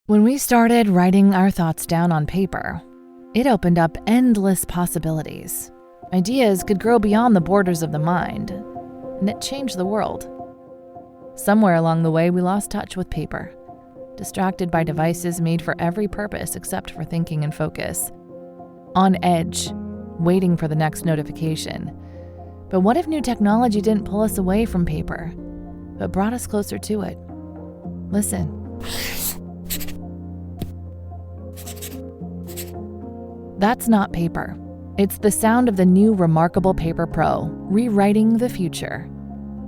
When we started writing our thoughts down on paper, it opened up endless possibilities. Ideas could grow beyond the borders of the mind, and it changed the world. Somewhere along the way, we lost touch with paper, distracted by devices made for every purpose except for thinking and focus. On edge, waiting for the next notification. But what if new technology didn't pull us away from paper, but brought us closer to it? Listen. That's not paper. It's the sound of the new Remarkable Paper Pro, rewriting the future.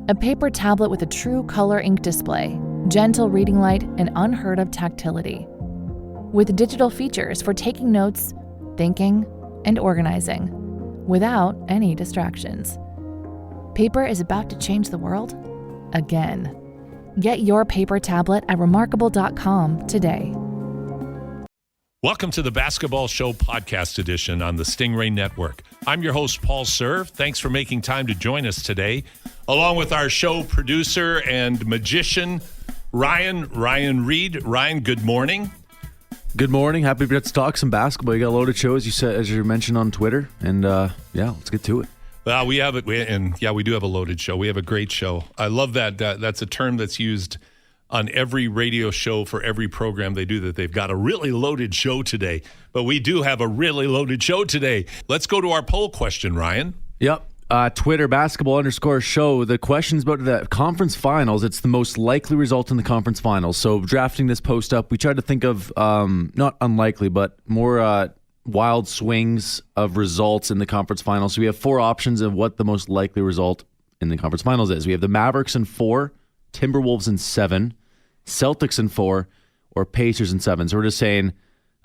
A paper tablet with a true color ink display, gentle reading light, and unheard of tactility. With digital features for taking notes, thinking, and organizing, without any distractions. Paper is about to change the world again. Get your paper tablet at remarkable.com today. Welcome to the Basketball Show podcast edition on the Stingray Network. I'm your host, Paul Serve. Thanks for making time to join us today, along with our show producer and magician, Ryan Reed. Ryan, good morning. Good morning. Happy to talk some basketball. You got a loaded show, as you mentioned on Twitter, and let's get to it. Well, we have it, we do have a loaded show. We have a great show. I love that. That's a term that's used on every radio show for every program they do, that they've got a really loaded show today. But we do have a really loaded show today. Let's go to our poll question, Ryan. Yep. Twitter, basketball_show. The question's about the conference finals. It's the most likely result in the conference finals. So drafting this post up, we tried to think of not unlikely, but more wild swings of results in the conference finals. So we have four options of what the most likely result in the conference finals is. We have the Mavericks in 4, Timberwolves in 7, Celtics in 4, or Pacers in 7. So we're just saying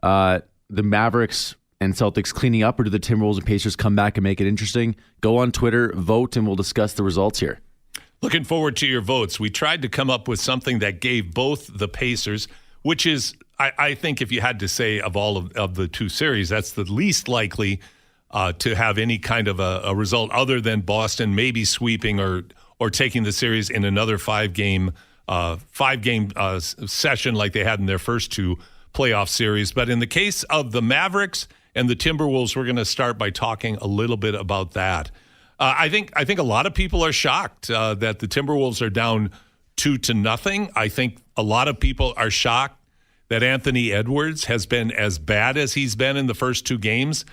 the Mavericks and Celtics cleaning up, or do the Timberwolves and Pacers come back and make it interesting? Go on Twitter, vote, and we'll discuss the results here. Looking forward to your votes. We tried to come up with something that gave both the Pacers, which is, I think if you had to say of all of the two series, that's the least likely to have any kind of a result other than Boston maybe sweeping or taking the series in another five-game session like they had in their first two playoff series. But in the case of the Mavericks and the Timberwolves, we're going to start by talking a little bit about that. I think a lot of people are shocked that the Timberwolves are down 2-0. I think a lot of people are shocked that Anthony Edwards has been as bad as he's been in the first two games.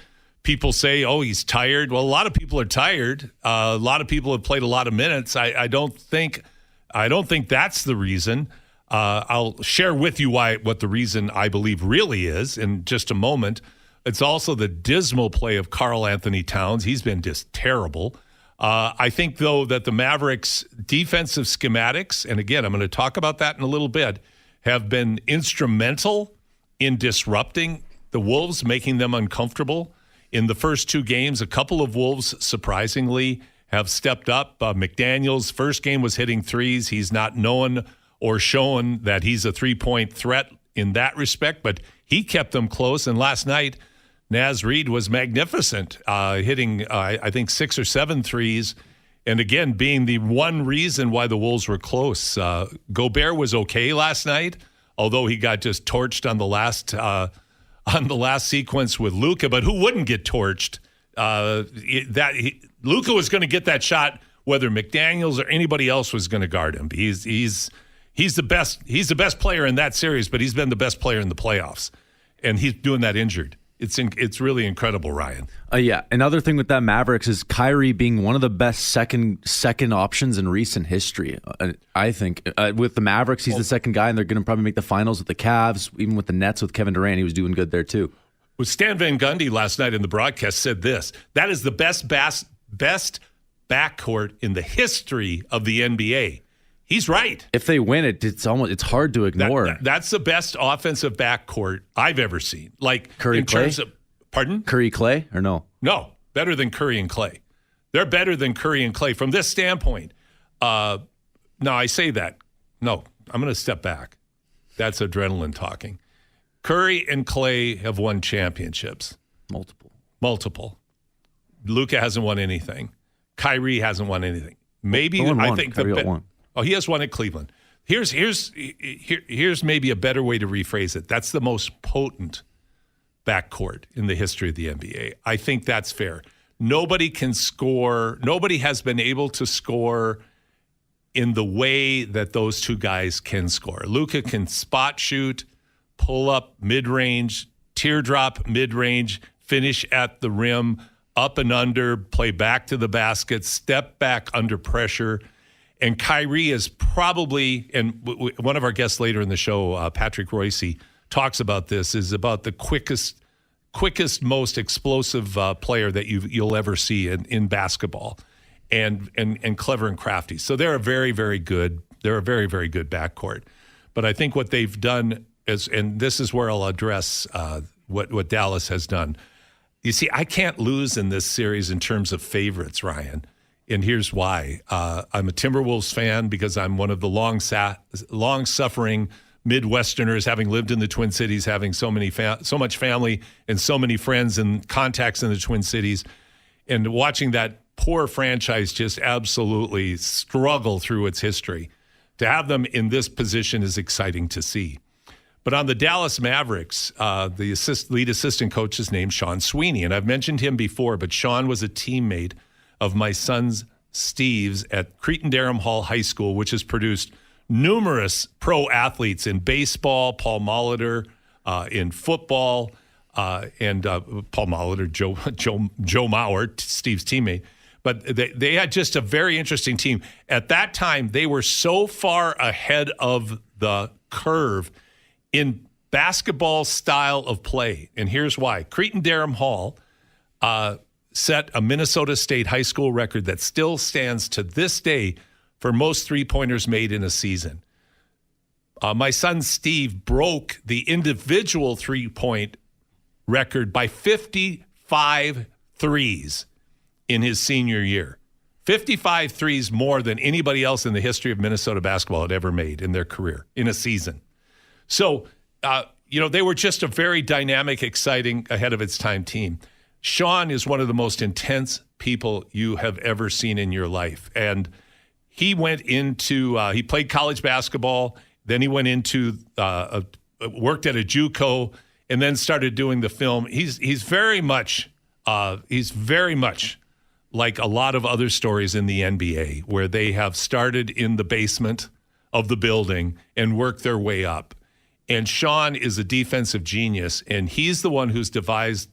People say, oh, he's tired. Well, a lot of people are tired. A lot of people have played a lot of minutes. I don't think that's the reason. I'll share with you what the reason I believe really is in just a moment. It's also the dismal play of Karl Anthony Towns. He's been just terrible. I think, though, that the Mavericks' defensive schematics, and again, I'm going to talk about that in a little bit, have been instrumental in disrupting the Wolves, making them uncomfortable. In the first two games, a couple of Wolves, surprisingly, have stepped up. McDaniels' first game was hitting threes. He's not known or shown that he's a three-point threat in that respect, but he kept them close. And last night, Naz Reid was magnificent, hitting, I think, 6 or 7 threes. And again, being the one reason why the Wolves were close. Gobert was okay last night, although he got just torched on the last sequence with Luka. But who wouldn't get torched? Luka was going to get that shot, whether McDaniels or anybody else was going to guard him. He's the best. He's the best player in that series, but he's been the best player in the playoffs, and he's doing that injured. It's really incredible, Ryan. Yeah. Another thing with that Mavericks is Kyrie being one of the best second options in recent history. I think with the Mavericks, he's the second guy, and they're going to probably make the finals with the Cavs. Even with the Nets with Kevin Durant, he was doing good there too. Well, Stan Van Gundy last night in the broadcast said this: that is the best backcourt in the history of the NBA. He's right. If they win it, it's hard to ignore. That's the best offensive backcourt I've ever seen. Like Curry, Clay? Pardon? Curry, Clay, or no? No, better than Curry and Clay. They're better than Curry and Clay from this standpoint. No, I say that. No, I'm going to step back. That's adrenaline talking. Curry and Clay have won championships. Multiple. Luka hasn't won anything. Kyrie hasn't won anything. Maybe I think Kyrie won. Oh, he has one at Cleveland. Here's maybe a better way to rephrase it. That's the most potent backcourt in the history of the NBA. I think that's fair. Nobody can score. Nobody has been able to score in the way that those two guys can score. Luka can spot shoot, pull up mid-range, teardrop mid-range, finish at the rim, up and under, play back to the basket, step back under pressure. And Kyrie is probably, and one of our guests later in the show, Patrick Royce, talks about this, is about the quickest, most explosive player that you'll ever see in basketball, and clever and crafty. So they're a very, very good. They're a very, very good backcourt. But I think what they've done is, and this is where I'll address what Dallas has done. You see, I can't lose in this series in terms of favorites, Ryan. And here's why. I'm a Timberwolves fan because I'm one of the long-suffering Midwesterners, having lived in the Twin Cities, having so much family and so many friends and contacts in the Twin Cities, and watching that poor franchise just absolutely struggle through its history. To have them in this position is exciting to see. But on the Dallas Mavericks, the lead assistant coach is named Sean Sweeney, and I've mentioned him before, but Sean was a teammate of my son's Steve's at Cretin-Derham Hall High School, which has produced numerous pro athletes in baseball, Paul Molitor, in football, and Paul Molitor, Joe Mauer, Steve's teammate. But they had just a very interesting team. At that time, they were so far ahead of the curve in basketball style of play. And here's why. Cretin-Derham Hall set a Minnesota State high school record that still stands to this day for most three-pointers made in a season. My son Steve broke the individual three-point record by 55 threes in his senior year. 55 threes more than anybody else in the history of Minnesota basketball had ever made in their career in a season. So, they were just a very dynamic, exciting, ahead-of-its-time team. Sean is one of the most intense people you have ever seen in your life. And he went into, he played college basketball, then he went into, worked at a JUCO, and then started doing the film. He's very much like a lot of other stories in the NBA, where they have started in the basement of the building and worked their way up. And Sean is a defensive genius, and he's the one who's devised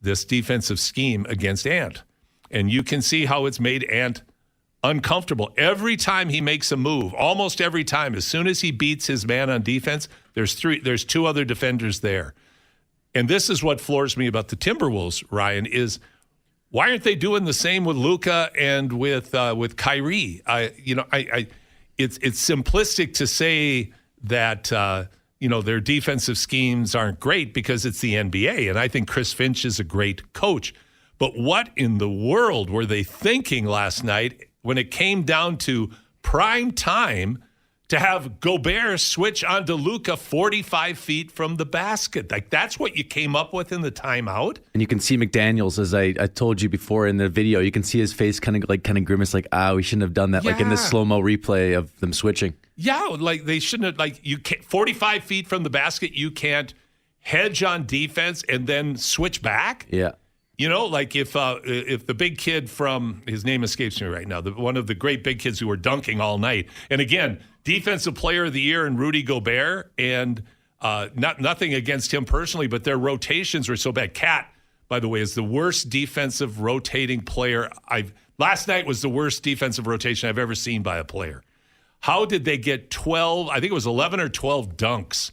this defensive scheme against Ant. And you can see how it's made Ant uncomfortable. Every time he makes a move, almost every time, as soon as he beats his man on defense, there's two other defenders there. And this is what floors me about the Timberwolves, Ryan, is why aren't they doing the same with Luka and with Kyrie? It's simplistic to say that their defensive schemes aren't great because it's the NBA, and I think Chris Finch is a great coach. But what in the world were they thinking last night when it came down to prime time to have Gobert switch onto Luka 45 feet from the basket? Like, that's what you came up with in the timeout? And you can see McDaniels, as I told you before in the video, you can see his face kind of grimace, like, we shouldn't have done that, like in this slow-mo replay of them switching. Yeah, like they shouldn't have, you can't, 45 feet from the basket, you can't hedge on defense and then switch back? Yeah. Like if the big kid from, his name escapes me right now, one of the great big kids who were dunking all night, and again, Defensive Player of the Year in Rudy Gobert, and nothing against him personally, but their rotations were so bad. Cat, by the way, is the worst defensive rotating player last night was the worst defensive rotation I've ever seen by a player. How did they get 12, I think it was 11 or 12 dunks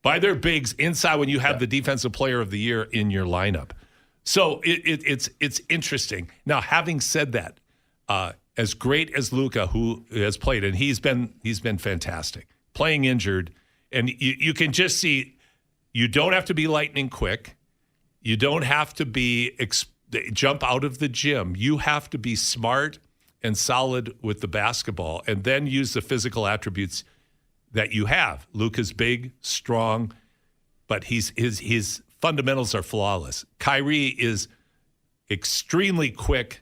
by their bigs inside when you have the Defensive Player of the Year in your lineup? So it's interesting. Now, having said that, as great as Luka, who has played, and he's been fantastic, playing injured, and you can just see you don't have to be lightning quick. You don't have to be jump out of the gym. You have to be smart and solid with the basketball, and then use the physical attributes that you have. Luka's big, strong, but his fundamentals are flawless. Kyrie is extremely quick,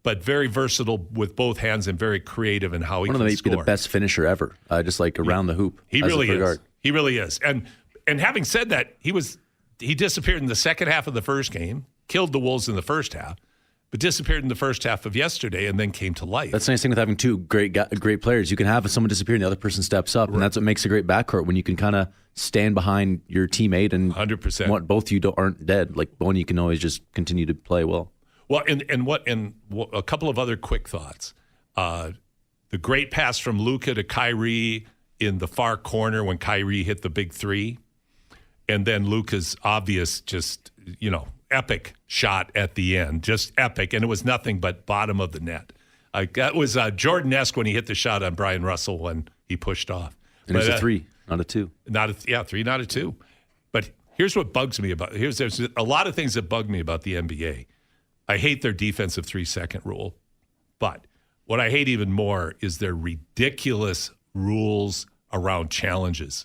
but very versatile with both hands and very creative in how he can score. Be the best finisher ever, just like around the hoop. He really is. He really is. And having said that, he disappeared in the second half of the first game, killed the Wolves in the first half, but disappeared in the first half of yesterday and then came to life. That's the nice thing with having two great players. You can have someone disappear and the other person steps up, and that's what makes a great backcourt, when you can kind of stand behind your teammate and 100%. Both of you aren't dead. Like one, you can always just continue to play well. Well, and a couple of other quick thoughts. The great pass from Luka to Kyrie in the far corner when Kyrie hit the big three, and then Luka's obvious epic shot at the end, just epic, and it was nothing but bottom of the net. That was Jordan-esque when he hit the shot on Brian Russell when he pushed off. And it was a 3, not a 2. 3, not a 2. But here's what bugs me about there's a lot of things that bug me about the NBA. I hate their defensive 3-second rule, but what I hate even more is their ridiculous rules around challenges.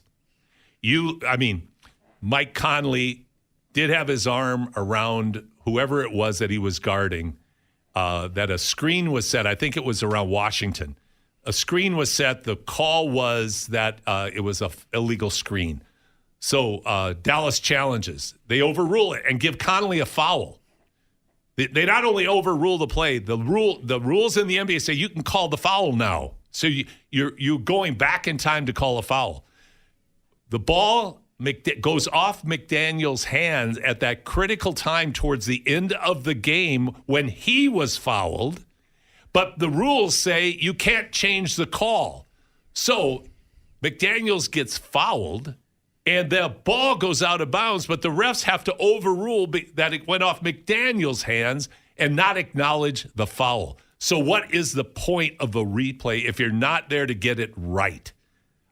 Mike Conley did have his arm around whoever it was that he was guarding, that a screen was set. I think it was around Washington. A screen was set. The call was that it was an illegal screen. So Dallas challenges. They overrule it and give Conley a foul. They not only overrule the play, the rules in the NBA say you can call the foul now. So you're going back in time to call a foul. The ball goes off McDaniel's hands at that critical time towards the end of the game when he was fouled, but the rules say you can't change the call. So McDaniels gets fouled, and the ball goes out of bounds, but the refs have to overrule that it went off McDaniel's hands and not acknowledge the foul. So what is the point of a replay if you're not there to get it right?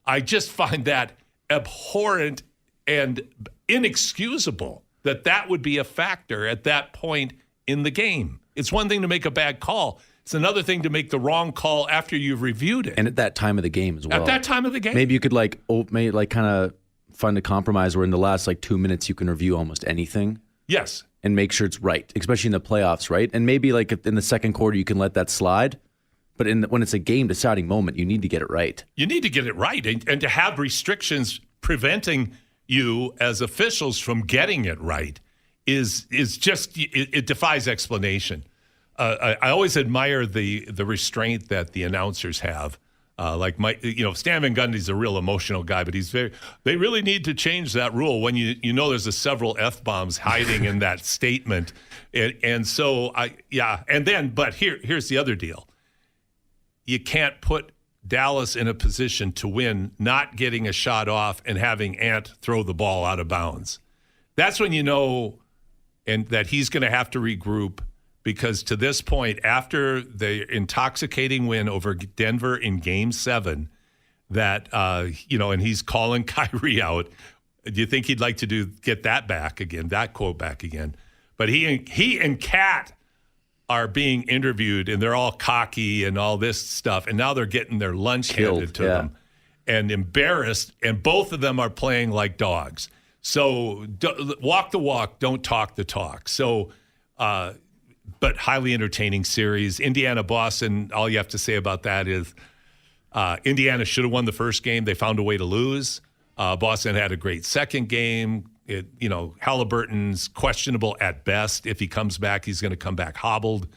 I just find that abhorrent and inexcusable that would be a factor at that point in the game. It's one thing to make a bad call. It's another thing to make the wrong call after you've reviewed it. And at that time of the game as well. At that time of the game. Maybe you could kind of find a compromise where in the last 2 minutes you can review almost anything. Yes. And make sure it's right, especially in the playoffs, right? And maybe in the second quarter you can let that slide. But when it's a game-deciding moment, you need to get it right. You need to get it right. And to have restrictions preventing you as officials from getting it right is just, it defies explanation. I always admire the restraint that the announcers have. Stan Van Gundy's a real emotional guy, but they really need to change that rule when there's several F-bombs hiding in that statement. And so, but here's the other deal. You can't put Dallas in a position to win, not getting a shot off and having Ant throw the ball out of bounds. That's when you know that he's going to have to regroup, because to this point, after the intoxicating win over Denver in Game 7, and he's calling Kyrie out, do you think he'd like to get that quote back again? But he and Kat are being interviewed, and they're all cocky and all this stuff, and now they're getting their lunch handed to them and embarrassed, and both of them are playing like dogs. So walk the walk, don't talk the talk. So, but highly entertaining series. Indiana-Boston, all you have to say about that is Indiana should have won the first game. They found a way to lose. Boston had a great second game. Halliburton's questionable at best. If he comes back, he's going to come back hobbled.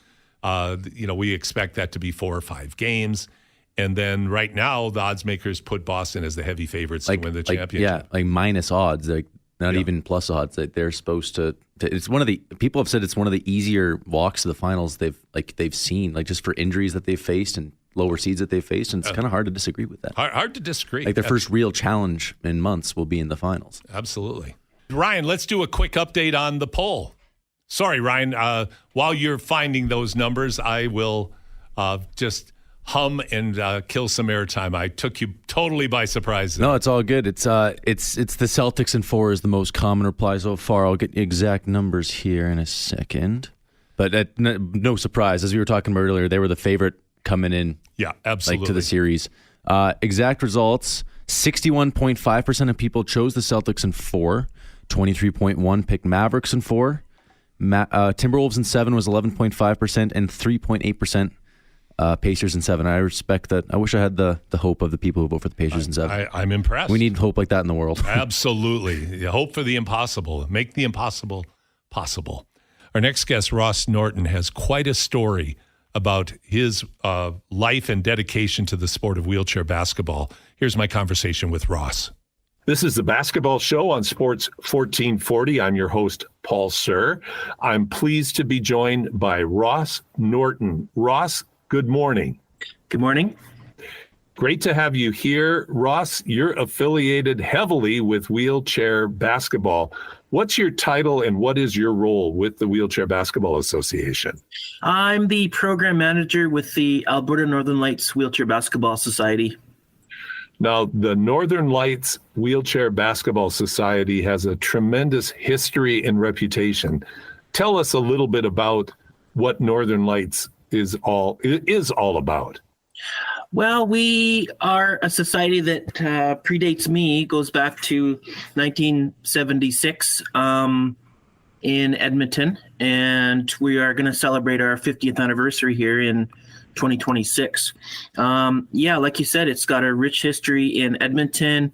We expect that to be 4 or 5 games. And then right now, the odds makers put Boston as the heavy favorites to win the championship. Yeah, minus odds, not even plus odds. That they're supposed to. It's one of the people have said it's one of the easier walks to the finals they've seen, just for injuries that they've faced and lower seeds that they've faced, and it's kind of hard to disagree with that. Hard to disagree. Their first real challenge in months will be in the finals. Absolutely. Ryan, let's do a quick update on the poll. Sorry, Ryan. While you're finding those numbers, I will just hum and kill some airtime. I took you totally by surprise. No, it's all good. It's the Celtics in 4 is the most common reply so far. I'll get the exact numbers here in a second. But no surprise, as we were talking about earlier, they were the favorite coming in. Yeah, absolutely. To the series. Exact results: 61.5% of people chose the Celtics in 4. 23.1% picked Mavericks in 4. Timberwolves in 7 was 11.5% and 3.8%. Pacers in 7. I respect that. I wish I had the hope of the people who vote for the Pacers in 7. I'm impressed. We need hope like that in the world. Absolutely. Hope for the impossible. Make the impossible possible. Our next guest, Ross Norton, has quite a story about his life and dedication to the sport of wheelchair basketball. Here's my conversation with Ross. This is the Basketball Show on Sports 1440. I'm your host, Paul Sir. I'm pleased to be joined by Ross Norton. Ross, good morning. Good morning. Great to have you here. Ross, you're affiliated heavily with wheelchair basketball. What's your title and what is your role with the Wheelchair Basketball Association? I'm the program manager with the Alberta Northern Lights Wheelchair Basketball Society. Now, the Northern Lights Wheelchair Basketball Society has a tremendous history and reputation. Tell us a little bit about what Northern Lights is all about. Well, we are a society that predates me, goes back to 1976 in Edmonton, and we are going to celebrate our 50th anniversary here in 2026. Like you said, it's got a rich history in Edmonton.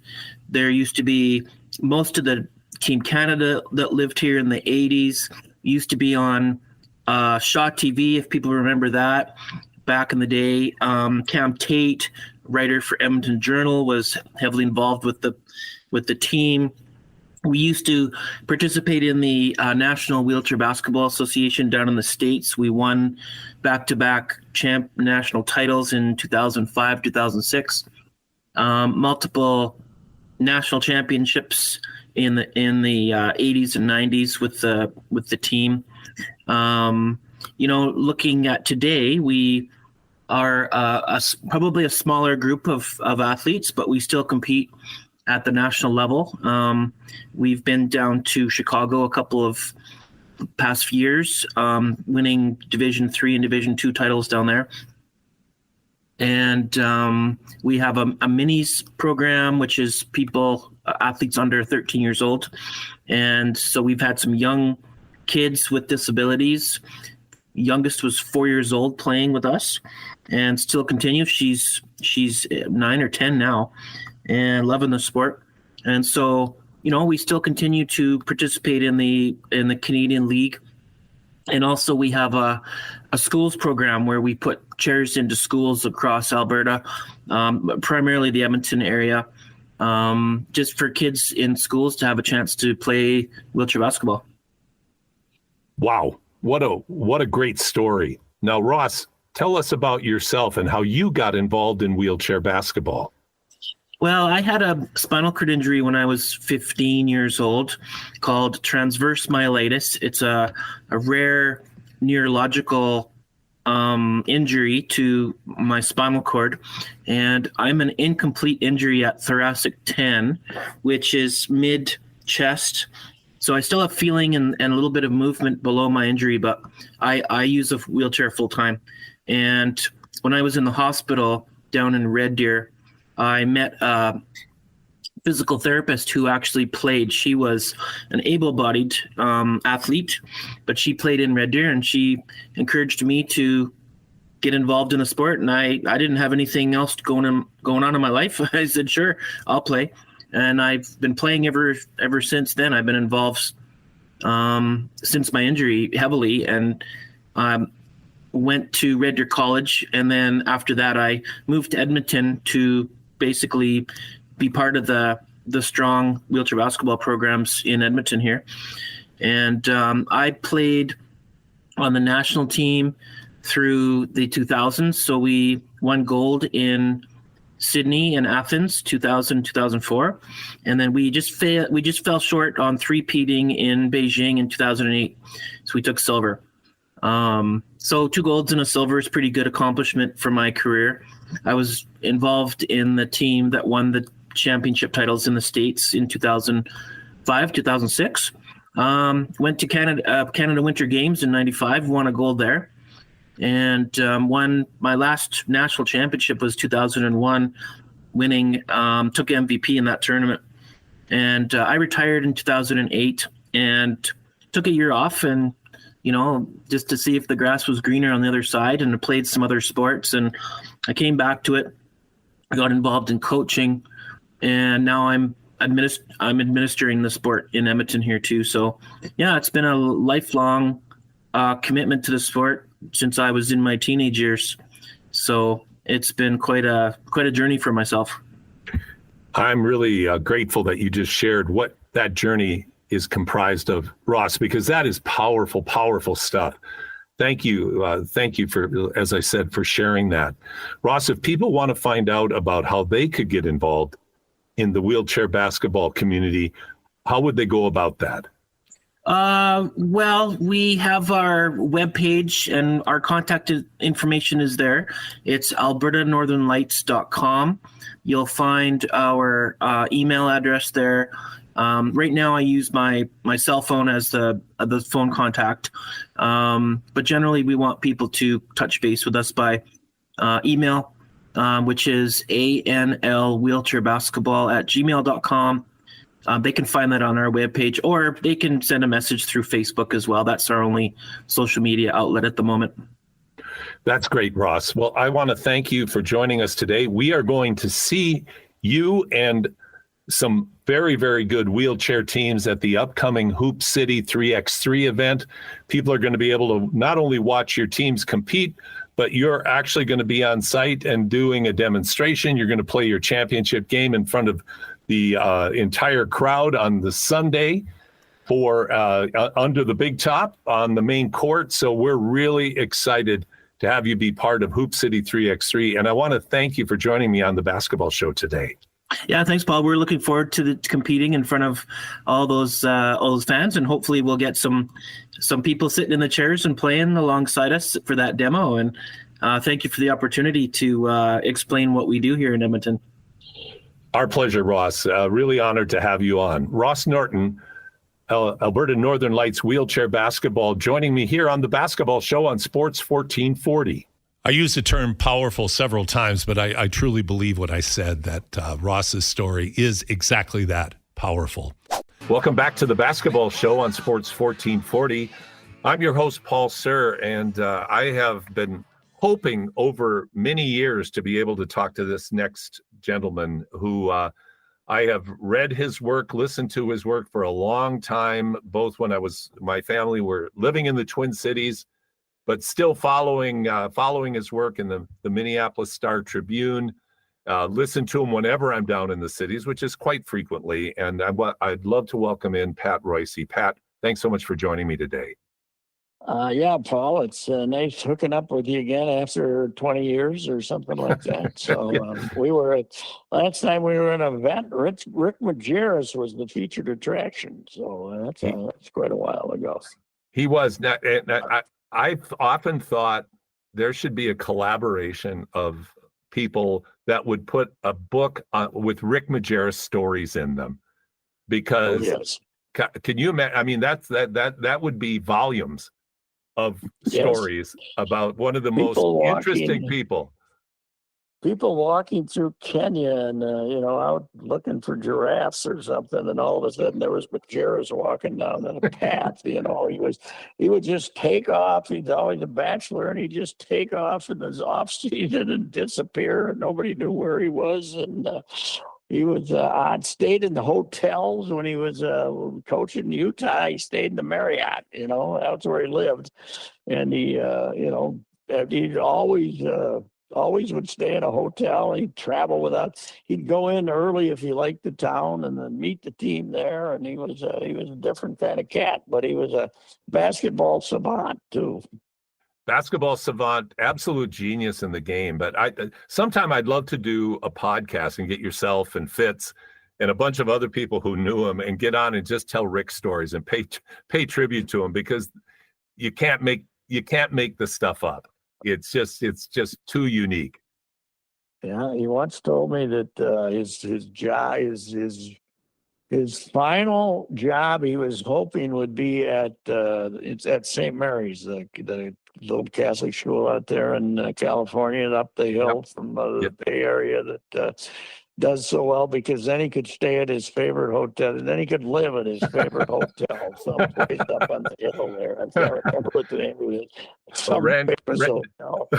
There used to be most of the Team Canada that lived here in the 80s, used to be on Shaw TV, if people remember that. Back in the day, Cam Tate, writer for Edmonton Journal, was heavily involved with the team. We used to participate in the National Wheelchair Basketball Association down in the States. We won back-to-back national titles in 2005, 2006, multiple national championships in the 80s and 90s with the team. Looking at today, we are probably a smaller group of athletes, but we still compete at the national level. We've been down to Chicago a couple of past years, winning Division III and Division II titles down there. And we have a minis program, which is athletes under 13 years old. And so we've had some young kids with disabilities. Youngest was 4 years old playing with us and still continues. She's 9 or 10 now and loving the sport. And so, we still continue to participate in the Canadian League. And also we have a schools program where we put chairs into schools across Alberta, primarily the Edmonton area, just for kids in schools to have a chance to play wheelchair basketball. Wow. What a great story. Now, Ross, tell us about yourself and how you got involved in wheelchair basketball. Well, I had a spinal cord injury when I was 15 years old called transverse myelitis. It's a rare neurological injury to my spinal cord, and I'm an incomplete injury at thoracic 10, which is mid-chest. So I still have feeling and a little bit of movement below my injury, but I use a wheelchair full time. And when I was in the hospital down in Red Deer, I met a physical therapist who actually played. She was an able-bodied athlete, but she played in Red Deer, and she encouraged me to get involved in the sport. And I didn't have anything else going on in my life. I said, sure, I'll play. And I've been playing ever since then. I've been involved since my injury heavily, and went to Red Deer College. And then after that, I moved to Edmonton to basically be part of the strong wheelchair basketball programs in Edmonton here. And I played on the national team through the 2000s. So we won gold in Sydney and Athens, 2000, 2004. And then we just fell short on three-peating in Beijing in 2008. So we took silver. So 2 golds and a silver is pretty good accomplishment for my career. I was involved in the team that won the championship titles in the States in 2005, 2006. Went to Canada Winter Games in 95, won a gold there. And won my last national championship was 2001, winning, took MVP in that tournament. And I retired in 2008 and took a year off and just to see if the grass was greener on the other side, and I played some other sports, and I came back to it. I got involved in coaching, and now I'm administering the sport in Edmonton here too. So yeah, it's been a lifelong commitment to the sport since I was in my teenage years. So it's been quite a journey for myself. I'm really grateful that you just shared what that journey is comprised of, Ross, because that is powerful, powerful stuff. Thank you. Thank you for, as I said, for sharing that. Ross, if people want to find out about how they could get involved in the wheelchair basketball community, how would they go about that? Well, we have our webpage, and our contact information is there. It's albertanorthernlights.com. You'll find our email address there. Right now, I use my cell phone as the phone contact. But generally, we want people to touch base with us by email, which is anlwheelchairbasketball@gmail.com. They can find that on our webpage, or they can send a message through Facebook as well. That's our only social media outlet at the moment. That's great, Ross. Well, I want to thank you for joining us today. We are going to see you and some very, very good wheelchair teams at the upcoming Hoop City 3x3 event. People are going to be able to not only watch your teams compete, but you're actually going to be on site and doing a demonstration. You're going to play your championship game in front of the entire crowd on the Sunday for under the big top on the main court. So we're really excited to have you be part of Hoop City 3x3. And I want to thank you for joining me on the basketball show today. Yeah, thanks, Paul. We're looking forward to competing in front of all those fans, and hopefully we'll get some people sitting in the chairs and playing alongside us for that demo. And thank you for the opportunity to explain what we do here in Edmonton. Our pleasure, Ross. Really honored to have you on. Ross Norton, Alberta Northern Lights wheelchair basketball, joining me here on the basketball show on Sports 1440. I used the term powerful several times, but I truly believe what I said, that Ross's story is exactly that, powerful. Welcome back to the basketball show on Sports 1440. I'm your host, Paul Sir, and I have been hoping over many years to be able to talk to this next gentleman who I have read his work, listened to his work for a long time, both when my family were living in the Twin Cities, but still following his work in the Minneapolis Star-Tribune. Listen to him whenever I'm down in the cities, which is quite frequently. And I'd love to welcome in Pat Royce. Pat, thanks so much for joining me today. Yeah, Paul, it's nice hooking up with you again after 20 years or something like that. So last time we were in an event, Rick Majerus was the featured attraction. So that's quite a while ago. He was. I've often thought there should be a collaboration of people that would put a book with Rick Majerus stories in them, because can you imagine? I mean, that would be volumes of stories about one of the most interesting people. People walking through Kenya and out looking for giraffes or something, and all of a sudden there was Majerus walking down the path. He would just take off. He's always a bachelor, and he'd just take off in his off season and disappear, and nobody knew where he was. And he was stayed in the hotels when he was coaching Utah. He stayed in the Marriott. That's where he lived, and he'd always would stay in a hotel. He'd travel he'd go in early if he liked the town, and then meet the team there. And he was a different kind of cat, but he was a basketball savant too. Basketball savant, absolute genius in the game. But sometime I'd love to do a podcast and get yourself and Fitz and a bunch of other people who knew him and get on and just tell Rick stories and pay tribute to him, because you can't make this stuff up. It's just too unique. Yeah, he once told me that his final job he was hoping would be at St. Mary's, the little Catholic school out there in California, up the hill from the Bay Area. That does so well because then he could stay at his favorite hotel, and then he could live at his favorite hotel, someplace up on the hill there. I can't remember what the name of it is. Well, Some famous hotel.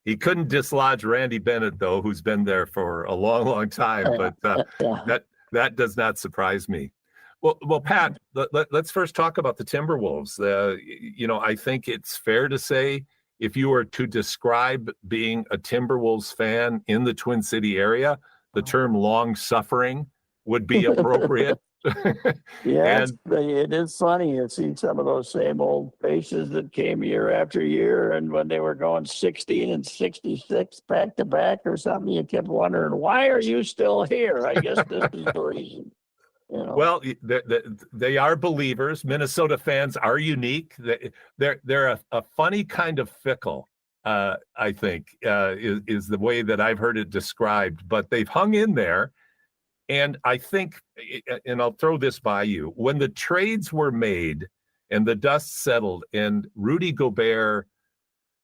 he couldn't dislodge Randy Bennett, though, who's been there for a long, long time. But Yeah. that does not surprise me. Well, Pat, let's first talk about the Timberwolves. I think it's fair to say, if you were to describe being a Timberwolves fan in the Twin City area, the term long-suffering would be appropriate. Yeah, And it is funny. You see some of those same old faces that came year after year, and when they were going 16 and 66 back to back or something, you kept wondering, why are you still here? I guess this is the reason. Well, they are believers. Minnesota fans are unique. They're a funny kind of fickle. I think is the way that I've heard it described. But they've hung in there, and I think, and I'll throw this by you: when the trades were made and the dust settled, and Rudy Gobert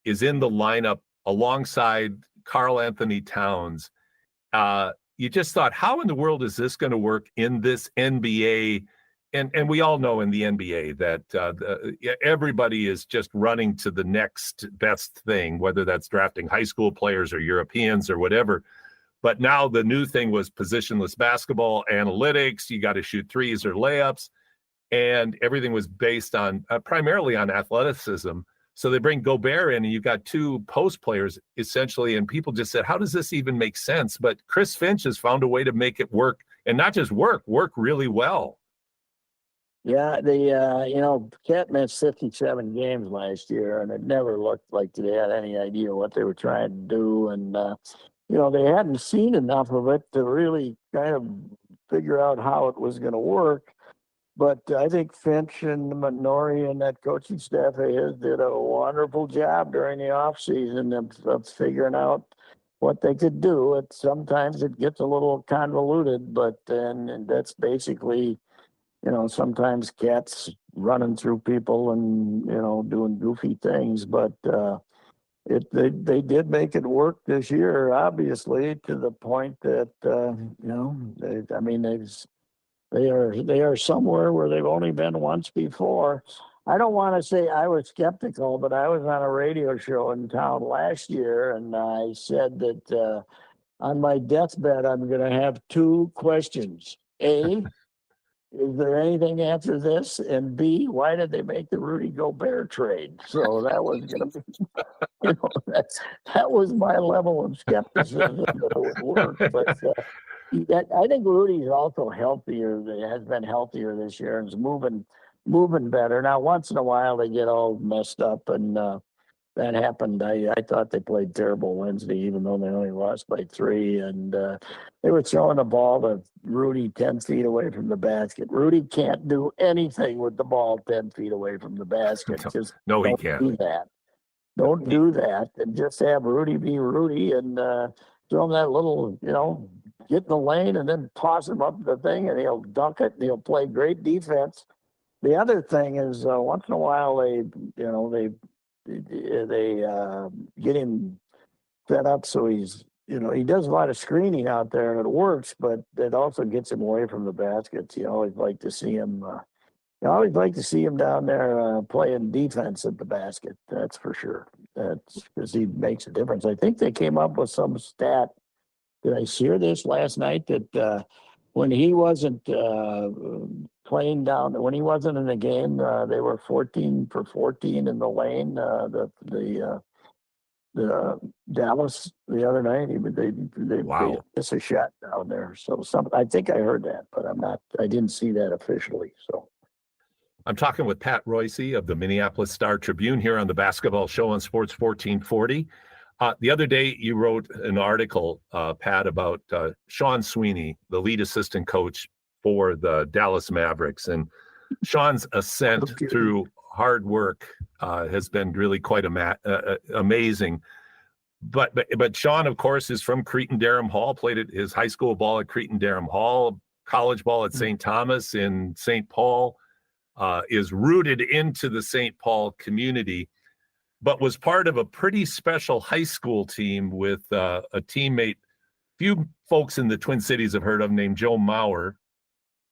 is in the lineup alongside Karl Anthony Towns. You just thought, how in the world is this going to work in this NBA? And we all know in the NBA that everybody is just running to the next best thing, whether that's drafting high school players or Europeans or whatever. But now the new thing was positionless basketball, analytics. You got to shoot threes or layups. And everything was based on primarily on athleticism. So they bring Gobert in, and you've got two post players essentially, and people just said, how does this even make sense? But Chris Finch has found a way to make it work, and not just work really well. Yeah, Cat missed 57 games last year, and it never looked like they had any idea what they were trying to do. And, they hadn't seen enough of it to really kind of figure out how it was going to work. But I think Finch and Nori and that coaching staff of his did a wonderful job during the offseason of figuring out what they could do. Sometimes it gets a little convoluted, but then that's basically, sometimes Cat's running through people and, doing goofy things. But they did make it work this year, obviously, to the point that, they are somewhere where they've only been once before. I don't want to say I was skeptical, but I was on a radio show in town last year, and I said that on my deathbed, I'm going to have two questions. A, is there anything after this? And B, why did they make the Rudy Gobert trade? So that was going to be, that was my level of skepticism that it would work. But I think Rudy's also healthier. Has been healthier this year and is moving better. Now, once in a while they get all messed up, and that happened. I thought they played terrible Wednesday, even though they only lost by 3. And they were throwing the ball to Rudy 10 feet away from the basket. Rudy can't do anything with the ball 10 feet away from the basket. Just no, he don't can't do that. Don't do that, and just have Rudy be Rudy and throw him that little, get in the lane and then toss him up the thing, and he'll dunk it, and he'll play great defense. The other thing is, once in a while they get him fed up, so he's, he does a lot of screening out there, and it works, but it also gets him away from the baskets. You always like to see him. I always like to see him down there playing defense at the basket. That's for sure. That's because he makes a difference. I think they came up with some stat. Did I hear this last night that when he wasn't playing down, when he wasn't in the game, they were 14 for 14 in the lane. The Dallas the other night, they missed a shot down there. So I think I heard that, but I didn't see that officially. So. I'm talking with Pat Royce of the Minneapolis Star-Tribune here on the Basketball Show on Sports 1440. The other day, you wrote an article, Pat, about Sean Sweeney, the lead assistant coach for the Dallas Mavericks. And Sean's ascent through hard work has been really quite amazing. But Sean, of course, is from Cretin-Derham Hall, played his high school ball at Cretin-Derham Hall, college ball at St. Thomas in St. Paul. Is rooted into the St. Paul community, but was part of a pretty special high school team with a teammate few folks in the Twin Cities have heard of, named Joe Mauer,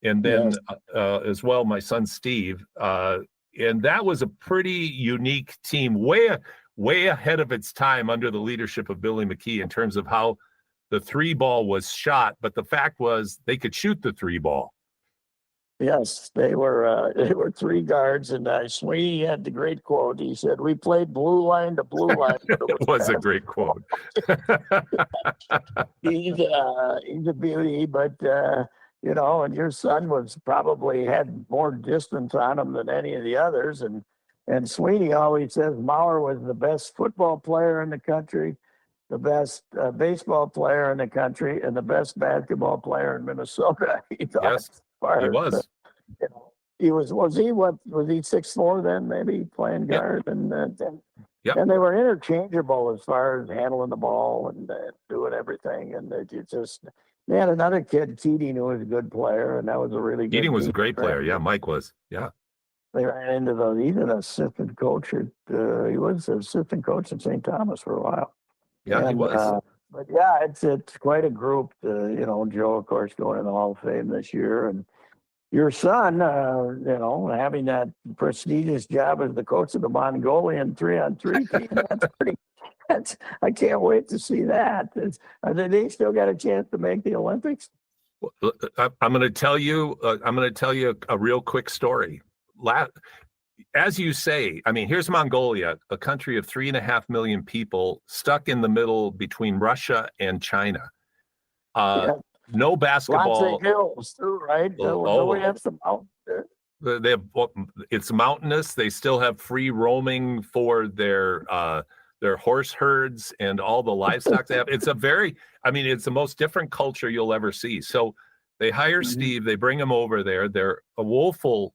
and then as well my son Steve. And that was a pretty unique team, way ahead of its time under the leadership of Billy McKee in terms of how the 3-ball was shot. But the fact was they could shoot the 3-ball. Yes, they were 3 guards, and Sweeney had the great quote. He said, "We played blue line to blue line." It was a great quote. He's a beauty, but and your son was probably had more distance on him than any of the others, and Sweeney always says Mauer was the best football player in the country, the best baseball player in the country, and the best basketball player in Minnesota. He thought. Yes. He was. He was he 6'4" then, maybe playing guard, and they were interchangeable as far as handling the ball and doing everything, and they had another kid, Keating, who was a good player, and that was a really good. Keating was a great player, yeah. Mike was, yeah. They ran into he's an assistant coach he was an assistant coach at St. Thomas for a while. Yeah, he was. But yeah, it's quite a group. Joe, of course, going in the Hall of Fame this year, and your son, having that prestigious job as the coach of the Mongolian 3-on-3 team. I can't wait to see that. They still got a chance to make the Olympics? I'm going to tell you. A real quick story. As you say, I mean, here's Mongolia, a country of 3.5 million people stuck in the middle between Russia and China. No basketball. Lots of hills too, right? We have some mountains there. It's mountainous. They still have free roaming for their horse herds and all the livestock they have. It's the most different culture you'll ever see. So they hire Steve. They bring him over there. They're a woeful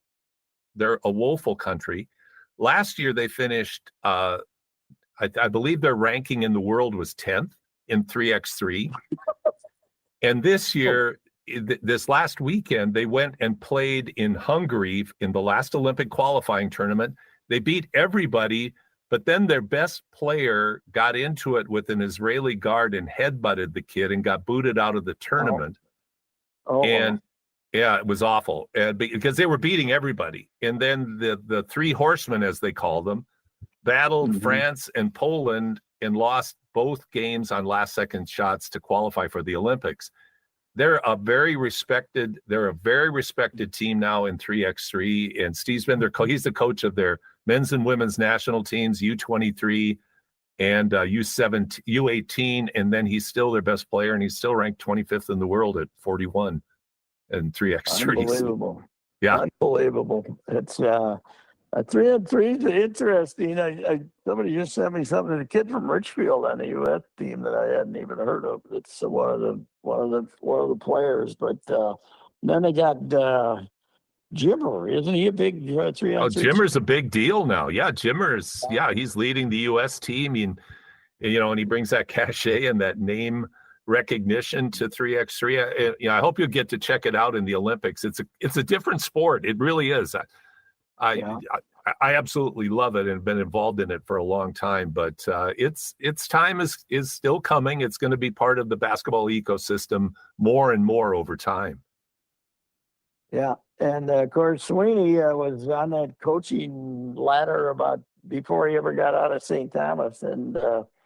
country. Last year they finished, I believe their ranking in the world was 10th in 3x3. And this year, this last weekend, they went and played in Hungary in the last Olympic qualifying tournament. They beat everybody, but then their best player got into it with an Israeli guard and headbutted the kid and got booted out of the tournament. And yeah, it was awful, because they were beating everybody. And then the 3 horsemen, as they call them, battled France and Poland and lost both games on last-second shots to qualify for the Olympics. They're a very respected team now in 3x3, and Steve's been he's the coach of their men's and women's national teams, U23 and U18, and then he's still their best player, and he's still ranked 25th in the world at 41 in 3x3. Unbelievable. Yeah. Unbelievable. It's 3-on-3 is interesting. Somebody just sent me something. A kid from Richfield on the U.S. team that I hadn't even heard of. It's one of the players. But then they got Jimmer. Isn't he a big 3-on-3? Oh, Jimmer's a big deal now. Yeah, Jimmer's. Yeah, he's leading the U.S. team. And he brings that cachet and that name recognition to 3x3. I hope you'll get to check it out in the Olympics. It's a different sport. It really is. I absolutely love it and have been involved in it for a long time, but its time is still coming. It's going to be part of the basketball ecosystem more and more over time. Yeah. And of course, Sweeney was on that coaching ladder before he ever got out of St. Thomas. And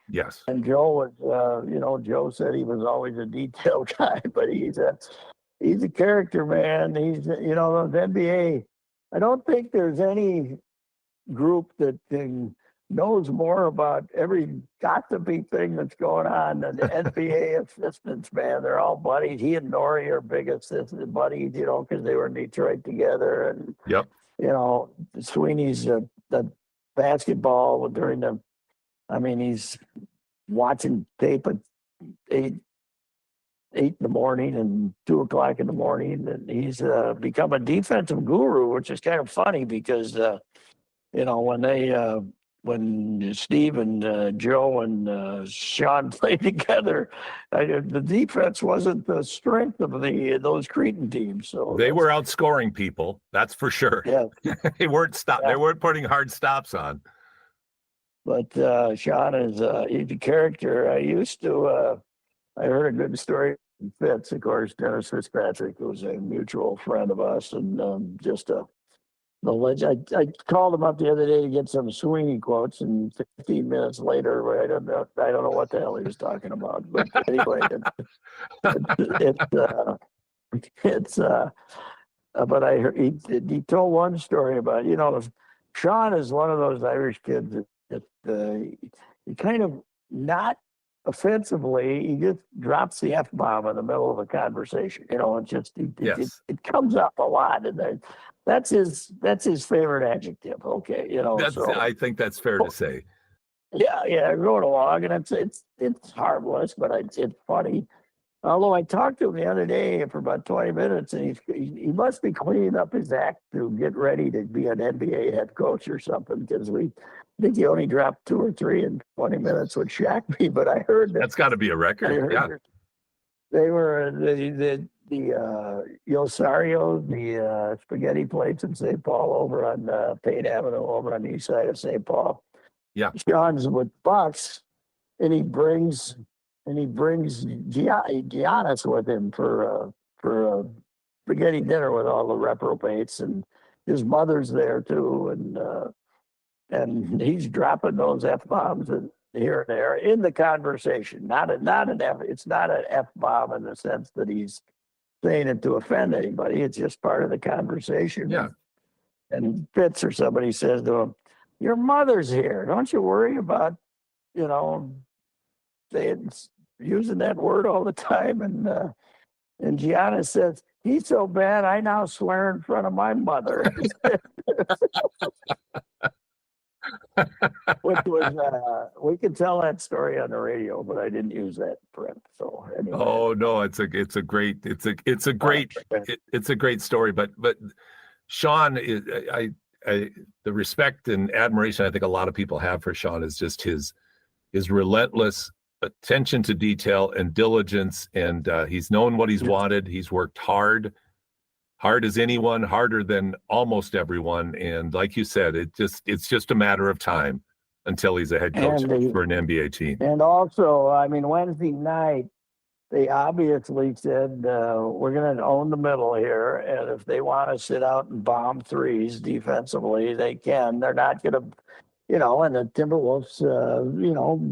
yes. And Joe was, Joe said he was always a detail guy, but he's a character, man. He's, the NBA. I don't think there's any group that knows more about every gossipy thing that's going on than the NBA assistants, man. They're all buddies. He and Nori are big assistant buddies, because they were in Detroit together. And, yep. Sweeney's the basketball he's watching tape at 8 in the morning and 2 o'clock in the morning, and he's become a defensive guru, which is kind of funny because when Steve and Joe and Sean played together, the defense wasn't the strength of those Cretan teams. So they were outscoring people, that's for sure. Yeah, they weren't They weren't putting hard stops on. But Sean is he's a character. I used to. I heard a good story from Fitz, of course. Dennis Fitzpatrick was a mutual friend of us, and just a the legend. I called him up the other day to get some Sweeney quotes, and 15 minutes later, I don't know what the hell he was talking about. But anyway, it's but I heard he told one story about, Sean is one of those Irish kids that he kind of, not offensively, he just drops the F-bomb in the middle of a conversation. It's just it comes up a lot, and that's his favorite adjective. Okay, I think that's fair to say. Yeah, going along, and it's harmless, but it's funny. Although I talked to him the other day for about 20 minutes, and he must be cleaning up his act to get ready to be an NBA head coach or something, because I think he only dropped 2 or 3 in 20 minutes, which shocked me. But I heard that's got to be a record. Yeah, they were the Yosario, the spaghetti plates in St. Paul over on Payne Avenue, over on the east side of St. Paul. Yeah, Sean's with Bucks, and he brings Giannis with him for a spaghetti dinner with all the reprobates, and his mother's there too, and he's dropping those F-bombs here and there in the conversation. It's not an F-bomb in the sense that he's saying it to offend anybody. It's just part of the conversation. Yeah. And Fitz or somebody says to him, "Your mother's here. Don't you worry about, using that word all the time." And Giannis says, "He's so bad, I now swear in front of my mother." Which was we can tell that story on the radio, but I didn't use that print. So anyway. Oh no, it's a great story. But Sean, the respect and admiration I think a lot of people have for Sean is just his relentless attention to detail and diligence, and he's known what he's wanted. He's worked hard as anyone, harder than almost everyone, and like you said, it's just a matter of time until he's a head coach for an NBA team. And also, Wednesday night they obviously said we're going to own the middle here, and if they want to sit out and bomb threes defensively, they can. They're not going to, and the Timberwolves,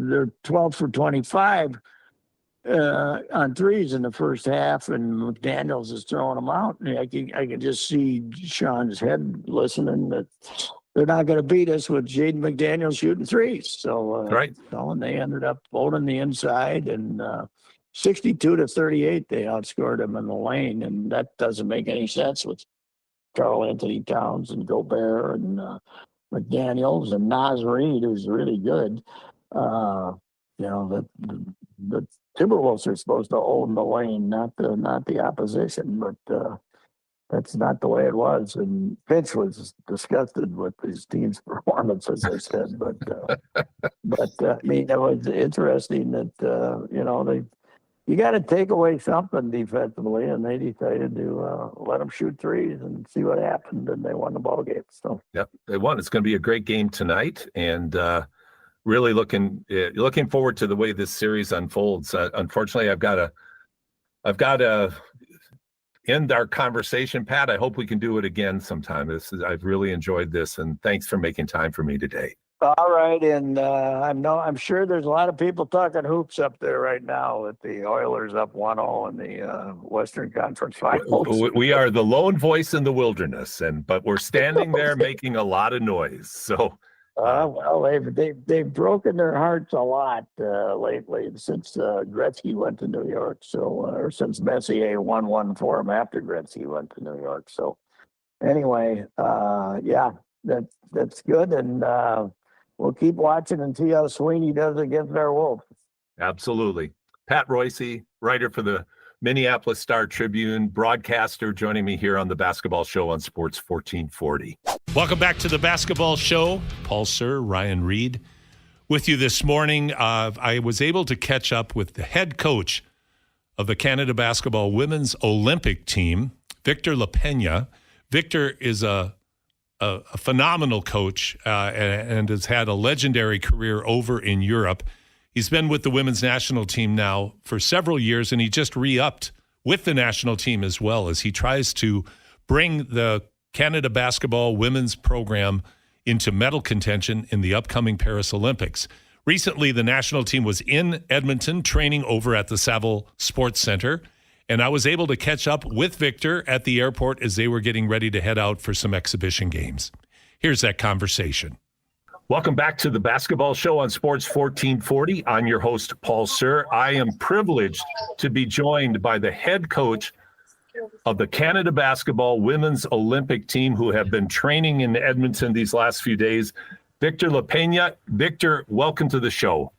they're 12 for 25 on threes in the first half, and McDaniels is throwing them out. And I can just see Sean's head listening that they're not going to beat us with Jaden McDaniels shooting threes. So right. And they ended up holding the inside, and 62-38 they outscored them in the lane, and that doesn't make any sense with Karl Anthony Towns and Gobert and McDaniels and Naz Reid, who's really good. The Timberwolves are supposed to own the lane, not the opposition, but that's not the way it was. And Fitch was disgusted with his team's performance, as I said. But it was interesting that you got to take away something defensively, and they decided to let them shoot threes and see what happened, and they won the ball game. So yep, they won. It's going to be a great game tonight, and really looking forward to the way this series unfolds. Unfortunately, I've got to end our conversation, Pat. I hope we can do it again sometime. I've really enjoyed this, and thanks for making time for me today. All right, and I'm sure there's a lot of people talking hoops up there right now with the Oilers up 1-0 in the Western Conference Finals. We are the lone voice in the wilderness, but we're standing there making a lot of noise. So. They've broken their hearts a lot lately since Gretzky went to New York. So, or since Messier won one for him after Gretzky went to New York. So, anyway, that's good, and we'll keep watching and see how Sweeney does against our Wolves. Absolutely, Pat Royce, writer for the Minneapolis Star-Tribune, broadcaster, joining me here on the Basketball Show on Sports 1440. Welcome back to the Basketball Show. Paul Sir, Ryan Reed with you this morning. I was able to catch up with the head coach of the Canada Basketball Women's Olympic Team, Victor Lapena. Victor is a phenomenal coach and has had a legendary career over in Europe. He's been with the women's national team now for several years, and he just re-upped with the national team as well as he tries to bring the Canada basketball women's program into medal contention in the upcoming Paris Olympics. Recently, the national team was in Edmonton training over at the Saville Sports Center, and I was able to catch up with Victor at the airport as they were getting ready to head out for some exhibition games. Here's that conversation. Welcome back to the Basketball Show on Sports 1440. I'm your host, Paul Sir. I am privileged to be joined by the head coach of the Canada Basketball Women's Olympic Team who have been training in Edmonton these last few days, Victor Lapena. Victor, welcome to the show.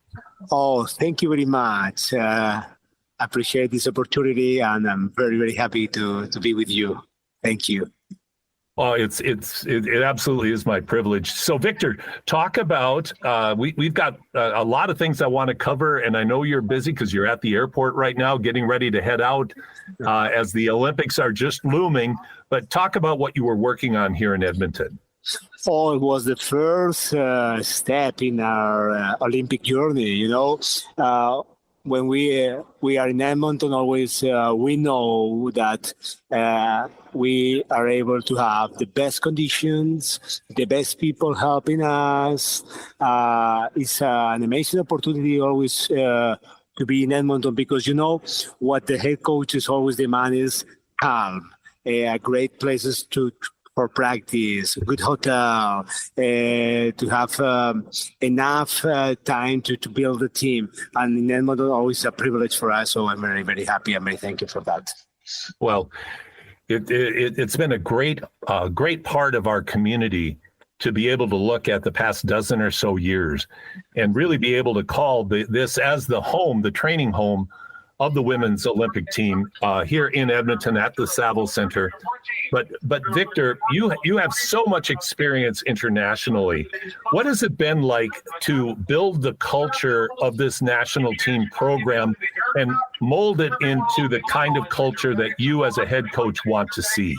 Oh, thank you very much. I appreciate this opportunity, and I'm very, very happy to be with you. Thank you. Well, it absolutely is my privilege. So, Victor, talk about we've got a lot of things I want to cover, and I know you're busy because you're at the airport right now, getting ready to head out as the Olympics are just looming. But talk about what you were working on here in Edmonton. Oh, it was the first step in our Olympic journey. You know, when we are in Edmonton, always we know that we are able to have the best conditions, the best people helping us. It's an amazing opportunity always to be in Edmonton because, you know, what the head coaches always demand is calm, great places for practice, good hotel, to have enough time to build a team. And in Edmonton, always a privilege for us. So I'm very, very happy. I'm very thankful for that. Well, it's been a great part of our community to be able to look at the past dozen or so years and really be able to call this as the home, the training home of the women's Olympic team here in Edmonton at the Saville Center. But Victor, you have so much experience internationally. What has it been like to build the culture of this national team program and mold it into the kind of culture that you as a head coach want to see?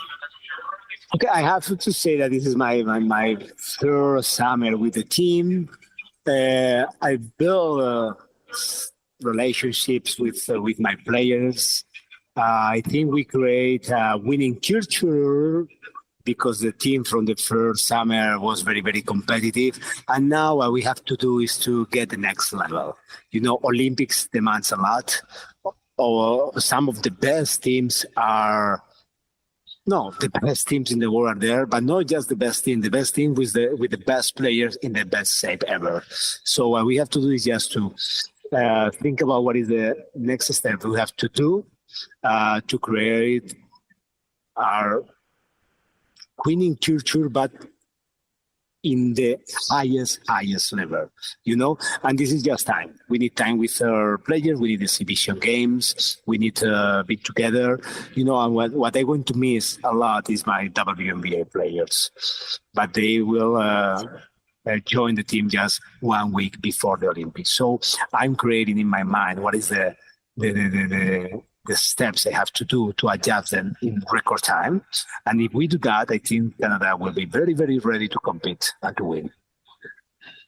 Okay, I have to say that this is my first summer with the team. I built relationships with my players. I think we create a winning culture because the team from the first summer was very, very competitive. And now what we have to do is to get the next level. You know, Olympics demands a lot. Some of the best teams are, no, the best teams in the world are there, but not just the best team with the best players in the best shape ever. So what we have to do is just to think about what is the next step we have to do to create our winning culture, but in the highest level, you know. And this is just time. We need time with our players. We need exhibition games. We need to be together, you know. And what I'm going to miss a lot is my WNBA players, but they will join the team just 1 week before the Olympics. So I'm creating in my mind what is the steps I have to do to adjust them in record time. And if we do that, I think Canada will be very, very ready to compete and to win.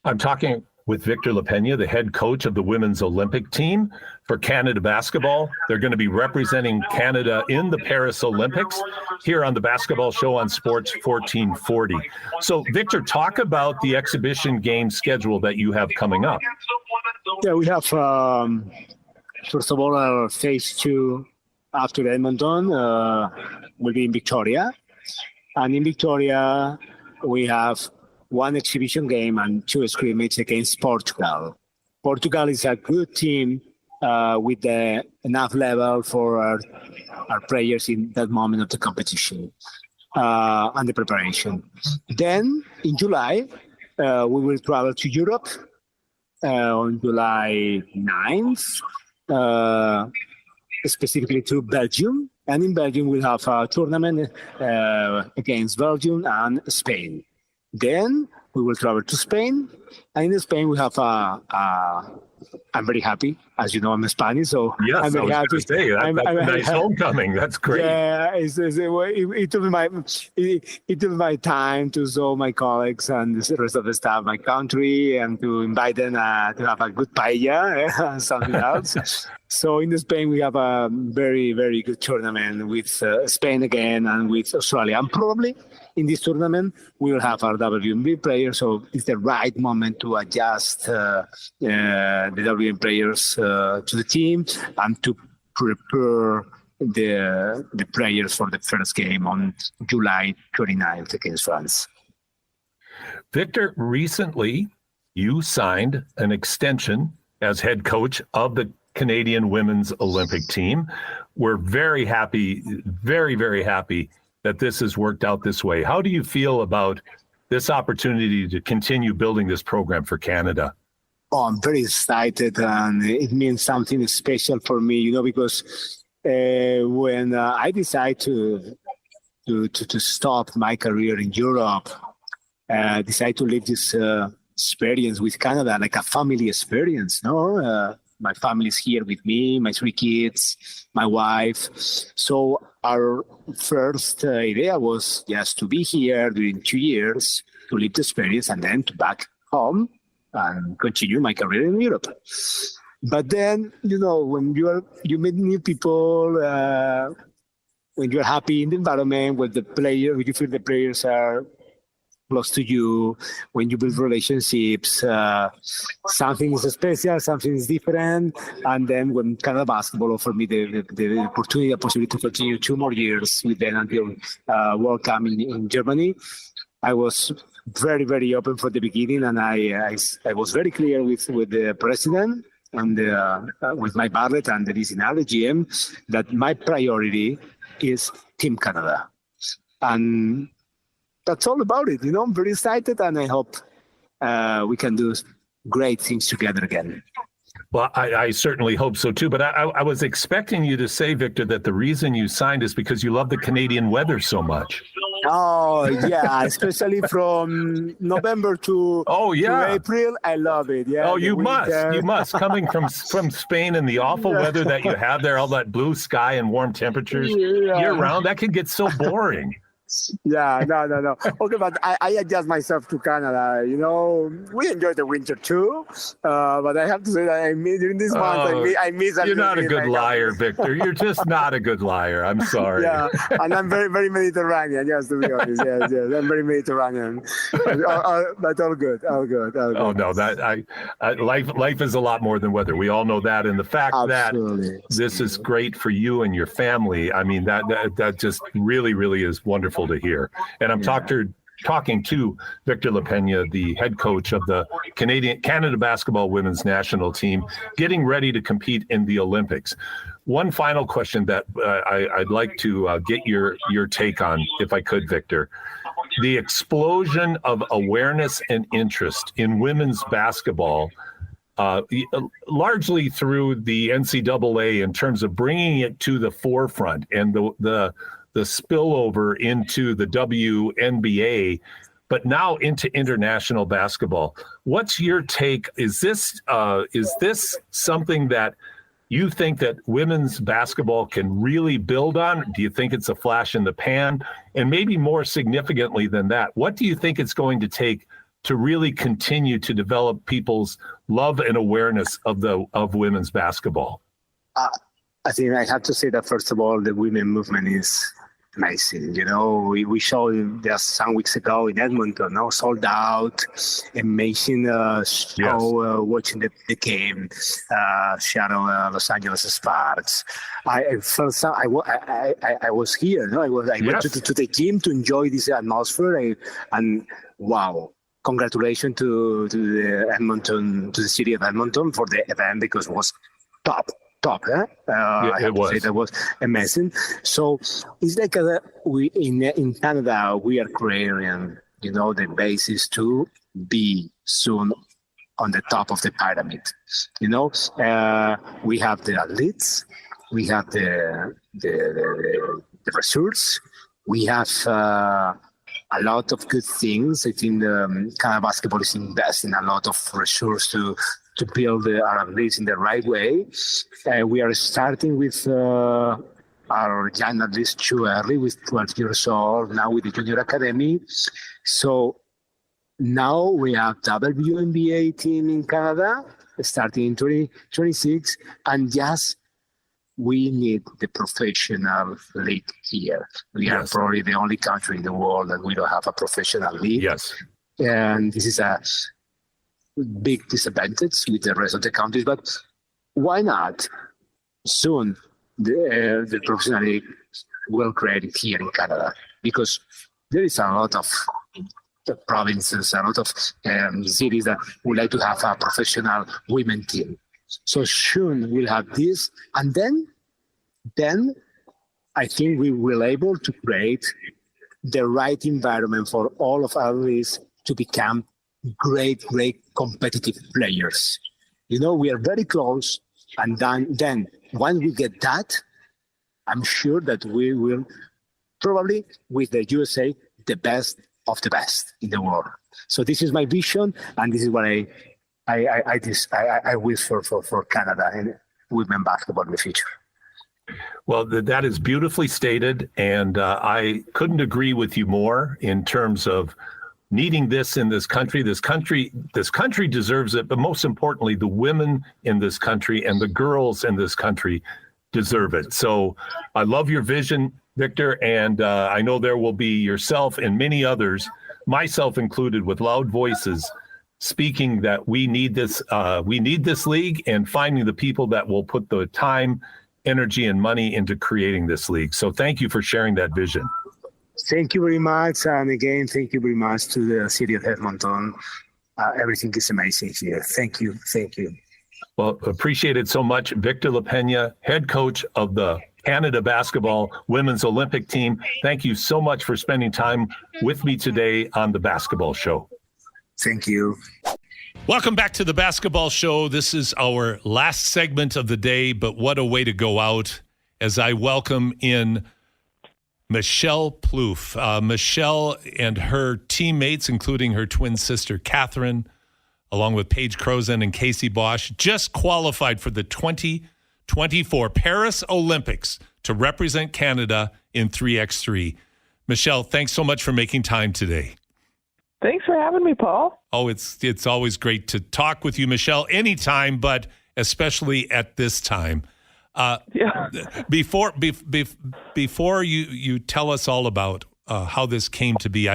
I'm talking with Victor Lapena, the head coach of the women's Olympic team for Canada basketball. They're going to be representing Canada in the Paris Olympics here on the Basketball Show on Sports 1440. So, Victor, talk about the exhibition game schedule that you have coming up. Yeah, we have, first of all, our phase 2 after Edmonton will be in Victoria. And in Victoria, we have 1 exhibition game and 2 scrimmages against Portugal. Portugal is a good team with enough level for our players in that moment of the competition and the preparation. Then in July, we will travel to Europe on July 9th, specifically to Belgium. And in Belgium, we'll have a tournament against Belgium and Spain. Then we will travel to Spain, and in Spain we have a I'm very happy. As you know, I'm Spanish, so Yes, I'm very I happy. was going to say, that's a nice homecoming. That's great. Yeah, it took my time to show my colleagues and the rest of the staff my country and to invite them to have a good paella and something else. So in Spain, we have a very, very good tournament with Spain again and with Australia. And probably in this tournament, we will have our WNBA players. So it's the right moment to adjust the WNBA players to the team and to prepare the players for the first game on July 29th against France. Victor, recently you signed an extension as head coach of the Canadian women's Olympic team. We're very happy, very, very happy that this has worked out this way. How do you feel about this opportunity to continue building this program for Canada? Oh, I'm very excited, and it means something special for me, because when I decided to stop my career in Europe, decided to live this experience with Canada, like a family experience, my family is here with me, my 3 kids, my wife. So our first idea was just to be here during 2 years, to live the experience, and then to back home and continue my career in Europe. But then, when you meet new people, when you're happy in the environment, when you feel the players are close to you, when you build relationships, something is special, something is different. And then when Canada Basketball offered me the possibility to continue 2 more years with them until World Cup in Germany, I was very, very open for the beginning, and I was very clear with the president and with my Bartlett and the GM that my priority is Team Canada. And that's all about it. I'm very excited, and I hope we can do great things together again. Well, I certainly hope so too. But I was expecting you to say, Victor, that the reason you signed is because you love the Canadian weather so much. Oh, yeah, especially from November to April. I love it. Yeah. Oh, you must. Coming from Spain and the awful weather that you have there, all that blue sky and warm temperatures year round, that can get so boring. Yeah, no. Okay, but I adjust myself to Canada. We enjoy the winter too. But I have to say that during this month, I miss. You're not a good liar, Victor. You're just not a good liar. I'm sorry. Yeah, and I'm very, very Mediterranean. Yes, to be honest. Yes. I'm very Mediterranean. But all good. Oh no, life is a lot more than weather. We all know that, and the fact that this is great for you and your family. I mean, that just really, really is wonderful to hear. And I'm talking to Victor Lapena, the head coach of the Canada Basketball Women's National Team, getting ready to compete in the Olympics. One final question that I'd like to get your take on, if I could, Victor. The explosion of awareness and interest in women's basketball, largely through the NCAA, in terms of bringing it to the forefront, and the spillover into the WNBA, but now into international basketball. What's your take? Is this something that you think that women's basketball can really build on? Do you think it's a flash in the pan? And maybe more significantly than that, what do you think it's going to take to really continue to develop people's love and awareness of women's basketball? I think I have to say that, first of all, the women movement is amazing. We showed just some weeks ago in Edmonton, sold out, amazing show, watching the game, Seattle, Los Angeles Sparks. I felt I was here. I went to the gym to enjoy this atmosphere, and wow. Congratulations to the city of Edmonton for the event, because it was top. I have to say that was amazing. So it's like we in Canada, we are creating, the basis to be soon on the top of the pyramid. We have the athletes, we have the resources, we have a lot of good things. I think Canada Basketball is investing a lot of resources to build our athletes in the right way. We are starting with our young athletes too early, with 12 years old, now with the Junior Academy. So now we have WNBA team in Canada starting in 2026, and yes, we need the professional league here. We are probably the only country in the world that we don't have a professional league. Yes. And this is a big disadvantage with the rest of the countries, but why not? Soon, the professional league will create it here in Canada, because there is a lot of provinces, a lot of cities that would like to have a professional women team. So soon we'll have this, and then I think we will able to create the right environment for all of our athletes to become great competitive players. We are very close, and then once we get that, I'm sure that we will probably, with the USA, the best of the best in the world. So this is my vision, and this is what I wish for Canada and women basketball in the future. Well, that is beautifully stated, and I couldn't agree with you more in terms of needing this in this country. This country deserves it, but most importantly, the women in this country and the girls in this country deserve it. So I love your vision, Victor, and I know there will be yourself and many others, myself included, with loud voices speaking that we need this league, and finding the people that will put the time, energy, and money into creating this league. So thank you for sharing that vision. Thank you very much. And again, thank you very much to the city of Edmonton. Everything is amazing here. Thank you. Well, appreciate it so much. Victor Lapena, head coach of the Canada Basketball Women's Olympic Team. Thank you so much for spending time with me today on the Basketball Show. Thank you. Welcome back to the Basketball Show. This is our last segment of the day, but what a way to go out as I welcome in Michelle Plouffe. Michelle and her teammates, including her twin sister, Catherine, along with Paige Crozen and Casey Bosch, just qualified for the 2024 Paris Olympics to represent Canada in 3x3. Michelle, thanks so much for making time today. Thanks for having me, Paul. Oh, it's always great to talk with you, Michelle, anytime, but especially at this time. Before you tell us all about how this came to be,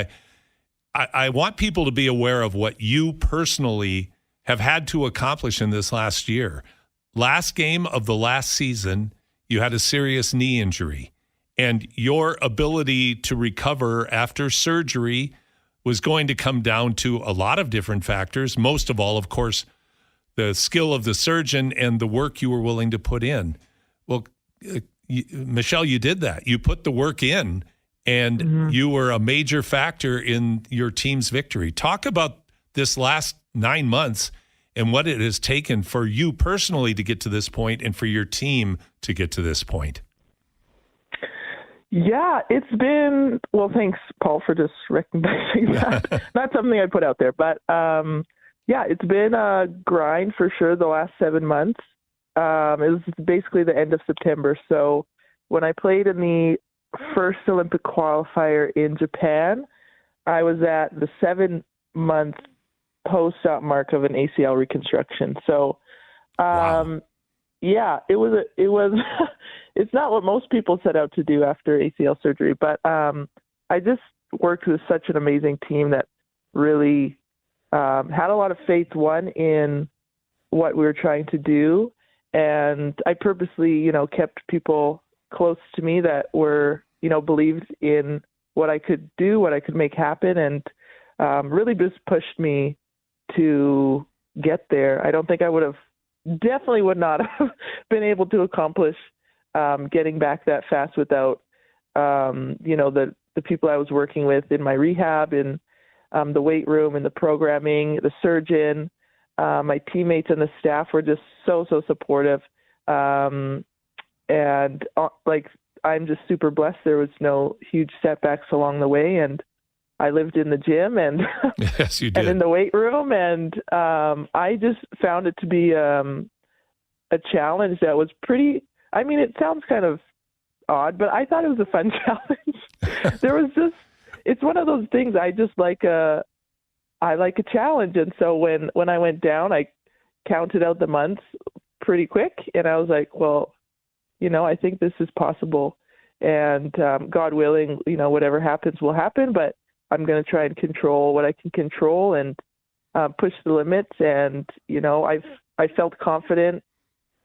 I want people to be aware of what you personally have had to accomplish in this last year. Last game of the last season, you had a serious knee injury, and your ability to recover after surgery was going to come down to a lot of different factors. Most of all, of course, the skill of the surgeon and the work you were willing to put in. Well, Michelle, you did that. You put the work in, and you were a major factor in your team's victory. Talk about this last 9 months and what it has taken for you personally to get to this point and for your team to get to this point. Yeah, it's been, well, thanks, Paul, for just recognizing that. Not something I put out there, but it's been a grind for sure the last 7 months. It was basically the end of September. So when I played in the first Olympic qualifier in Japan, I was at the 7-month post-op mark of an ACL reconstruction. So, wow. It was, it's not what most people set out to do after ACL surgery, but I just worked with such an amazing team that really had a lot of faith, one, in what we were trying to do. And I purposely, kept people close to me that were, believed in what I could do, what I could make happen, and really just pushed me to get there. I don't think I definitely would not have been able to accomplish getting back that fast without, the people I was working with in my rehab, in the weight room, in the programming, the surgeon. My teammates and the staff were just so supportive. I'm just super blessed. There was no huge setbacks along the way. And I lived in the gym and Yes, you and did. in the weight room, and I just found it to be a challenge that was pretty. I mean, it sounds kind of odd, but I thought it was a fun challenge. It's one of those things I just like I like a challenge, and so when I went down, I counted out the months pretty quick, and I was like, well, I think this is possible, and God willing, whatever happens will happen, but I'm going to try and control what I can control and push the limits, and I felt confident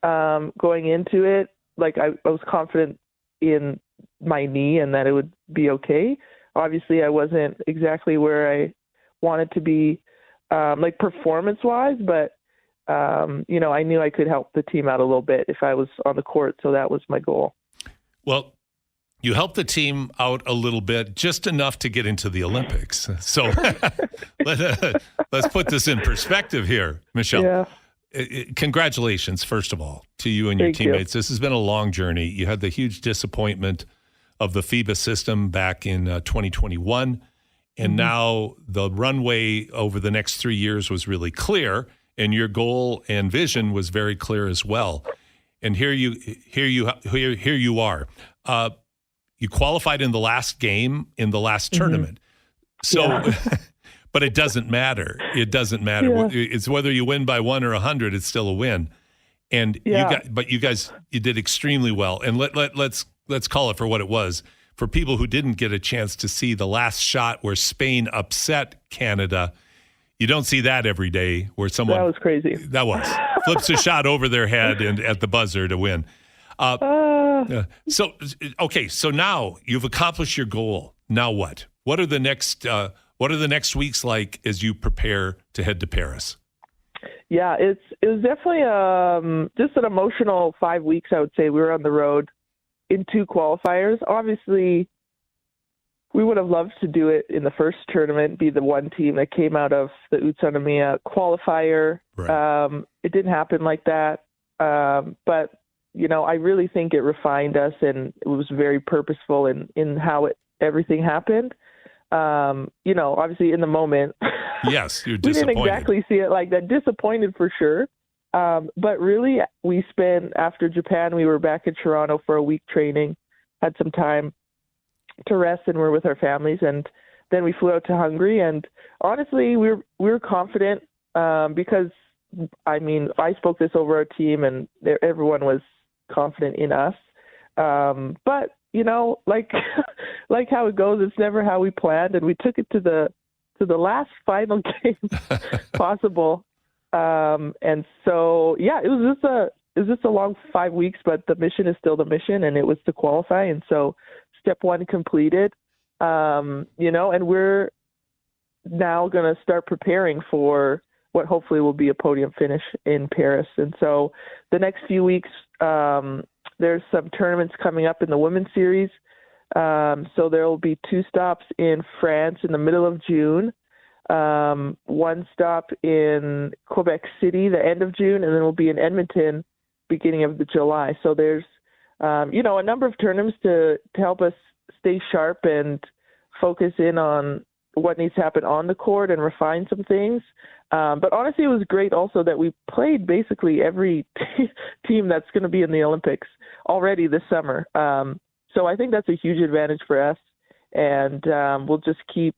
going into it. Like I was confident in my knee and that it would be okay. Obviously, I wasn't exactly where I wanted to be, like performance-wise, but I knew I could help the team out a little bit if I was on the court, so that was my goal. Well, you helped the team out a little bit, just enough to get into the Olympics. So let's put this in perspective here, Michelle. Yeah. Congratulations, first of all, to you and your Thank you. teammates. This has been a long journey. You had the huge disappointment of the FIBA system back in 2021, and now the runway over the next 3 years was really clear, and your goal and vision was very clear as well. And here you are. You qualified in the last game in the last tournament. So, but it doesn't matter. It doesn't matter. Yeah. It's whether you win by 1 or 100, it's still a win. And you guys did extremely well. And let's call it for what it was. For people who didn't get a chance to see the last shot where Spain upset Canada, you don't see that every day where someone That was crazy. That was flips a shot over their head and at the buzzer to win. So now you've accomplished your goal. Now what? What are the next weeks like as you prepare to head to Paris? Yeah, it was definitely just an emotional 5 weeks, I would say. We were on the road in 2 qualifiers. Obviously, we would have loved to do it in the first tournament, be the one team that came out of the Utsunomiya qualifier. Right. It didn't happen like that. But, I really think it refined us, and it was very purposeful in how everything happened. Obviously in the moment. Yes, you're we disappointed. didn't exactly see it like that. Disappointed for sure. But really, we spent, after Japan, we were back in Toronto for a week training, had some time to rest, and we're with our families. And then we flew out to Hungary. And honestly, we were confident because, I spoke this over our team, and everyone was confident in us. But, like how it goes, it's never how we planned. And we took it to the last final game possible. And so, it was just a long 5 weeks, but the mission is still the mission, and it was to qualify. And so step 1 completed, and we're now going to start preparing for what hopefully will be a podium finish in Paris. And so the next few weeks, there's some tournaments coming up in the women's series. So there will be 2 stops in France in the middle of June, 1 stop in Quebec City, the end of June, and then we'll be in Edmonton, beginning of July. So there's, a number of tournaments to help us stay sharp and focus in on what needs to happen on the court and refine some things. But honestly, it was great also that we played basically every team that's going to be in the Olympics already this summer. So I think that's a huge advantage for us, and we'll just keep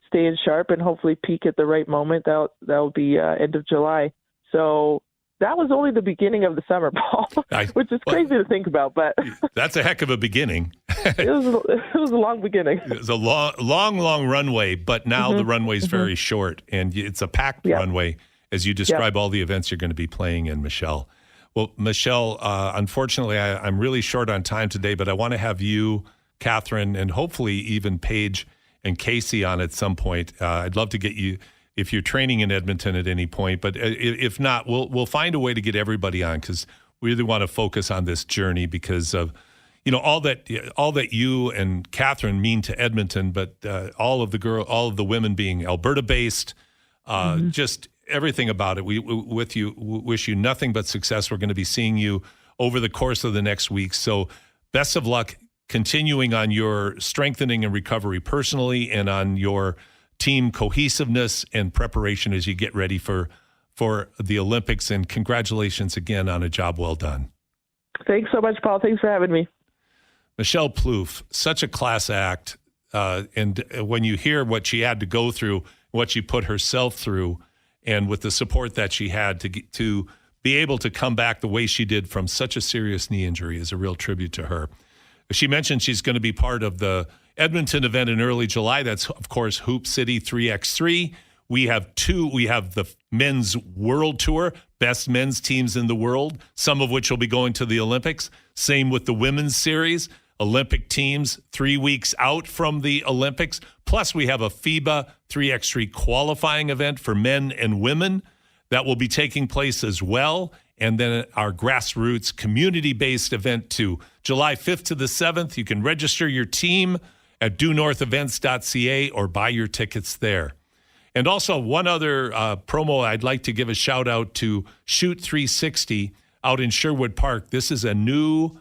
staying sharp and hopefully peak at the right moment. That'll be end of July. So that was only the beginning of the summer, Paul, which is crazy to think about. But that's a heck of a beginning. It was a long beginning. It was a long runway, but now the runway's very short, and it's a packed runway as you describe all the events you're going to be playing in, Michelle. Well, Michelle, unfortunately, I'm really short on time today, but I want to have you, Catherine, and hopefully even Paige and Casey on at some point. I'd love to get you if you're training in Edmonton at any point, but if not, we'll find a way to get everybody on, because we really want to focus on this journey because of all that you and Catherine mean to Edmonton, but all of the women being Alberta based, just everything about it. We wish you nothing but success. We're going to be seeing you over the course of the next week. So best of luck continuing on your strengthening and recovery personally and on your team cohesiveness and preparation as you get ready for the Olympics. And congratulations again on a job well done. Thanks so much, Paul. Thanks for having me. Michelle Plouffe, such a class act. And when you hear what she had to go through, what she put herself through, and with the support that she had to be able to come back the way she did from such a serious knee injury is a real tribute to her. She mentioned she's going to be part of the Edmonton event in early July. That's, of course, Hoop City 3x3. We have the men's world tour, best men's teams in the world, some of which will be going to the Olympics. Same with the women's series, Olympic teams 3 weeks out from the Olympics. Plus, we have a FIBA 3x3 qualifying event for men and women that will be taking place as well. And then our grassroots community-based event too. July 5th to the 7th. You can register your team at donorthevents.ca or buy your tickets there. And also one other promo I'd like to give a shout out to Shoot 360 out in Sherwood Park. This is a new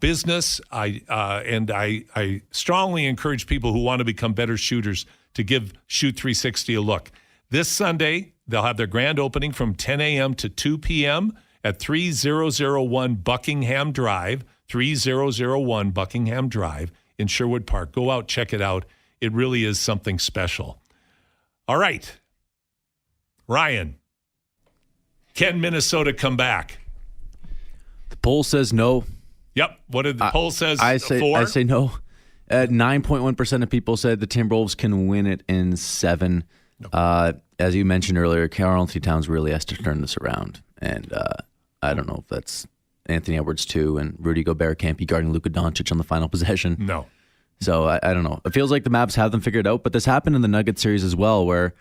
business. I strongly encourage people who want to become better shooters to give Shoot 360 a look. This Sunday, they'll have their grand opening from 10 a.m. to 2 p.m. at 3001 Buckingham Drive, 3001 Buckingham Drive in Sherwood Park. Go out, check it out. It really is something special. All right. Ryan, can Minnesota come back? The poll says no. Yep. What did the poll says? I say no. 9.1% of people said the Timberwolves can win it in 7. As you mentioned earlier, Karl Anthony Towns really has to turn this around. And I don't know if that's Anthony Edwards too, and Rudy Gobert can't be guarding Luka Doncic on the final possession. No. So I don't know. It feels like the Mavs have them figured out, but this happened in the Nuggets series as well, where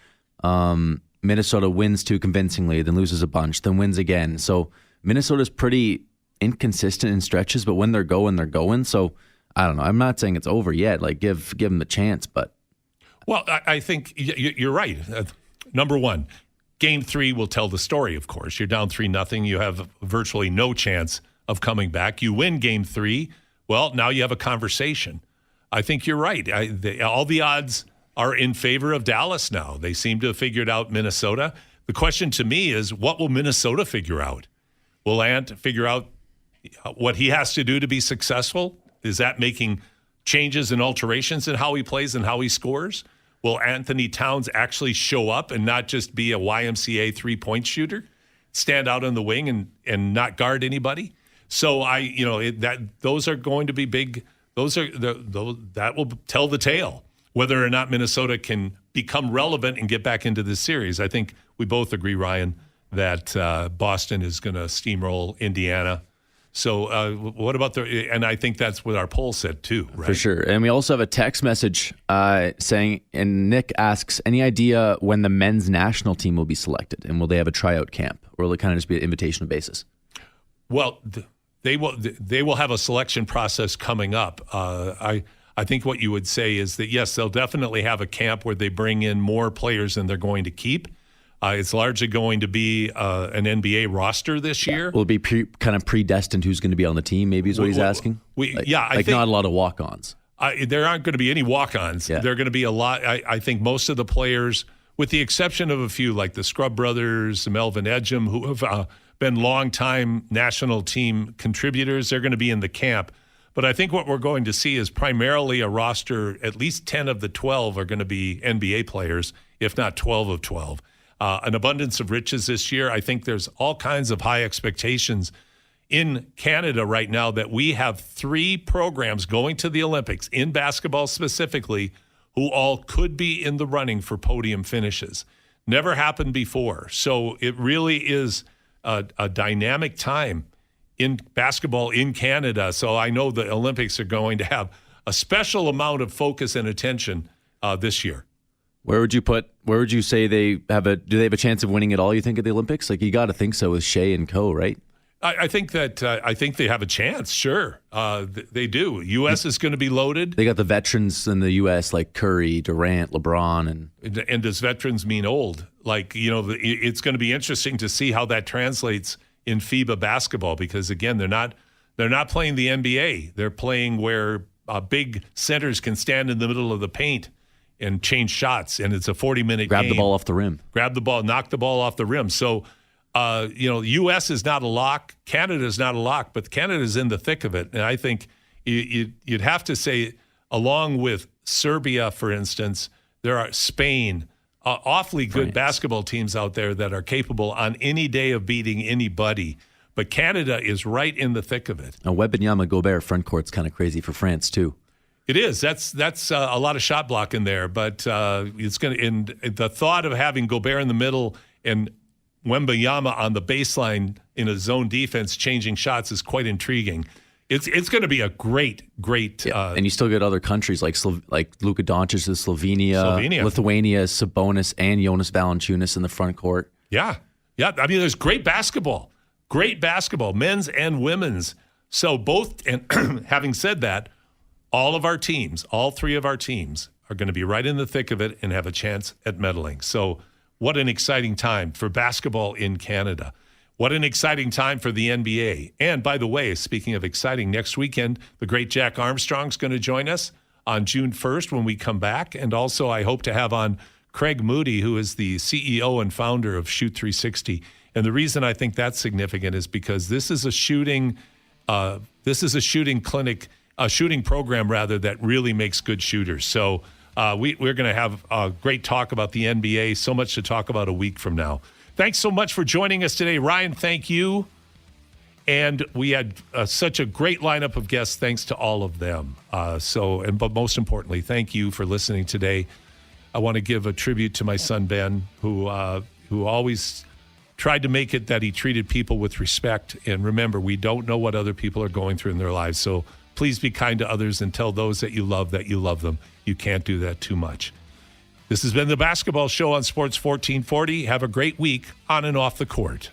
Minnesota wins too convincingly, then loses a bunch, then wins again. So Minnesota's pretty inconsistent in stretches, but when they're going, they're going. So I don't know. I'm not saying it's over yet. Like give them the chance, but well, I think you're right. Number one, Game 3 will tell the story. Of course, you're down 3-0. You have virtually no chance of coming back. You win Game 3. Well, now you have a conversation. I think you're right. All the odds are in favor of Dallas now. They seem to have figured out Minnesota. The question to me is, what will Minnesota figure out? Will Ant figure out what he has to do to be successful? Is that making changes and alterations in how he plays and how he scores? Will Anthony Towns actually show up and not just be a YMCA three-point shooter, stand out on the wing and not guard anybody? So those are going to be big. That will tell the tale whether or not Minnesota can become relevant and get back into this series. I think we both agree, Ryan, that Boston is going to steamroll Indiana. So what about and I think that's what our poll said too, right? For sure. And we also have a text message saying, and Nick asks, any idea when the men's national team will be selected? And will they have a tryout camp? Or will it kind of just be an invitational basis? Well, they will have a selection process coming up. I think what you would say is that, yes, they'll definitely have a camp where they bring in more players than they're going to keep. It's largely going to be an NBA roster this year. Will it be kind of predestined who's going to be on the team, maybe is what he's asking? I think not a lot of walk-ons. There aren't going to be any walk-ons. Yeah. There are going to be a lot. I think most of the players, with the exception of a few like the Scrub Brothers, Melvin Edgem, who have been longtime national team contributors, they're going to be in the camp. But I think what we're going to see is primarily a roster, at least 10 of the 12 are going to be NBA players, if not 12 of 12. An abundance of riches this year. I think there's all kinds of high expectations in Canada right now that we have 3 programs going to the Olympics, in basketball specifically, who all could be in the running for podium finishes. Never happened before. So it really is a dynamic time in basketball in Canada. So I know the Olympics are going to have a special amount of focus and attention this year. Where would you say do they have a chance of winning it all, you think, at the Olympics? Like, you got to think so with Shea and co, right? I think they have a chance, sure. They do. U.S. is going to be loaded. They got the veterans in the U.S. like Curry, Durant, LeBron. And does veterans mean old? Like, it's going to be interesting to see how that translates in FIBA basketball because, again, they're not playing the NBA. They're playing where big centers can stand in the middle of the paint and change shots, and it's a 40-minute Grab game. the ball off the rim. Grab the ball, knock the ball off the rim. So, U.S. is not a lock. Canada is not a lock, but Canada's in the thick of it. And I think you'd have to say, along with Serbia, for instance, there are Spain, awfully good basketball teams out there that are capable on any day of beating anybody. But Canada is right in the thick of it. Now, Wembanyama Gobert front court's kind of crazy for France, too. It is. That's a lot of shot block in there, but it's going to. And the thought of having Gobert in the middle and Wembanyama on the baseline in a zone defense changing shots is quite intriguing. It's going to be a great. And you still get other countries like Luka Doncic is Slovenia, Lithuania is Sabonis and Jonas Valanciunas in the front court. Yeah. I mean, there's great basketball, men's and women's. So both. And having said that, all three of our teams are going to be right in the thick of it and have a chance at medaling. So what an exciting time for basketball in Canada. What an exciting time for the NBA. And by the way, speaking of exciting, next weekend, the great Jack Armstrong's going to join us on June 1st when we come back. And also I hope to have on Craig Moody, who is the CEO and founder of Shoot 360. And the reason I think that's significant is because this is a shooting clinic, a shooting program, rather, that really makes good shooters. So we're going to have a great talk about the NBA, so much to talk about a week from now. Thanks so much for joining us today. Ryan, thank you. And we had such a great lineup of guests, thanks to all of them. But most importantly, thank you for listening today. I want to give a tribute to my son, Ben, who always tried to make it that he treated people with respect. And remember, we don't know what other people are going through in their lives. So please be kind to others and tell those that you love them. You can't do that too much. This has been the Basketball Show on Sports 1440. Have a great week on and off the court.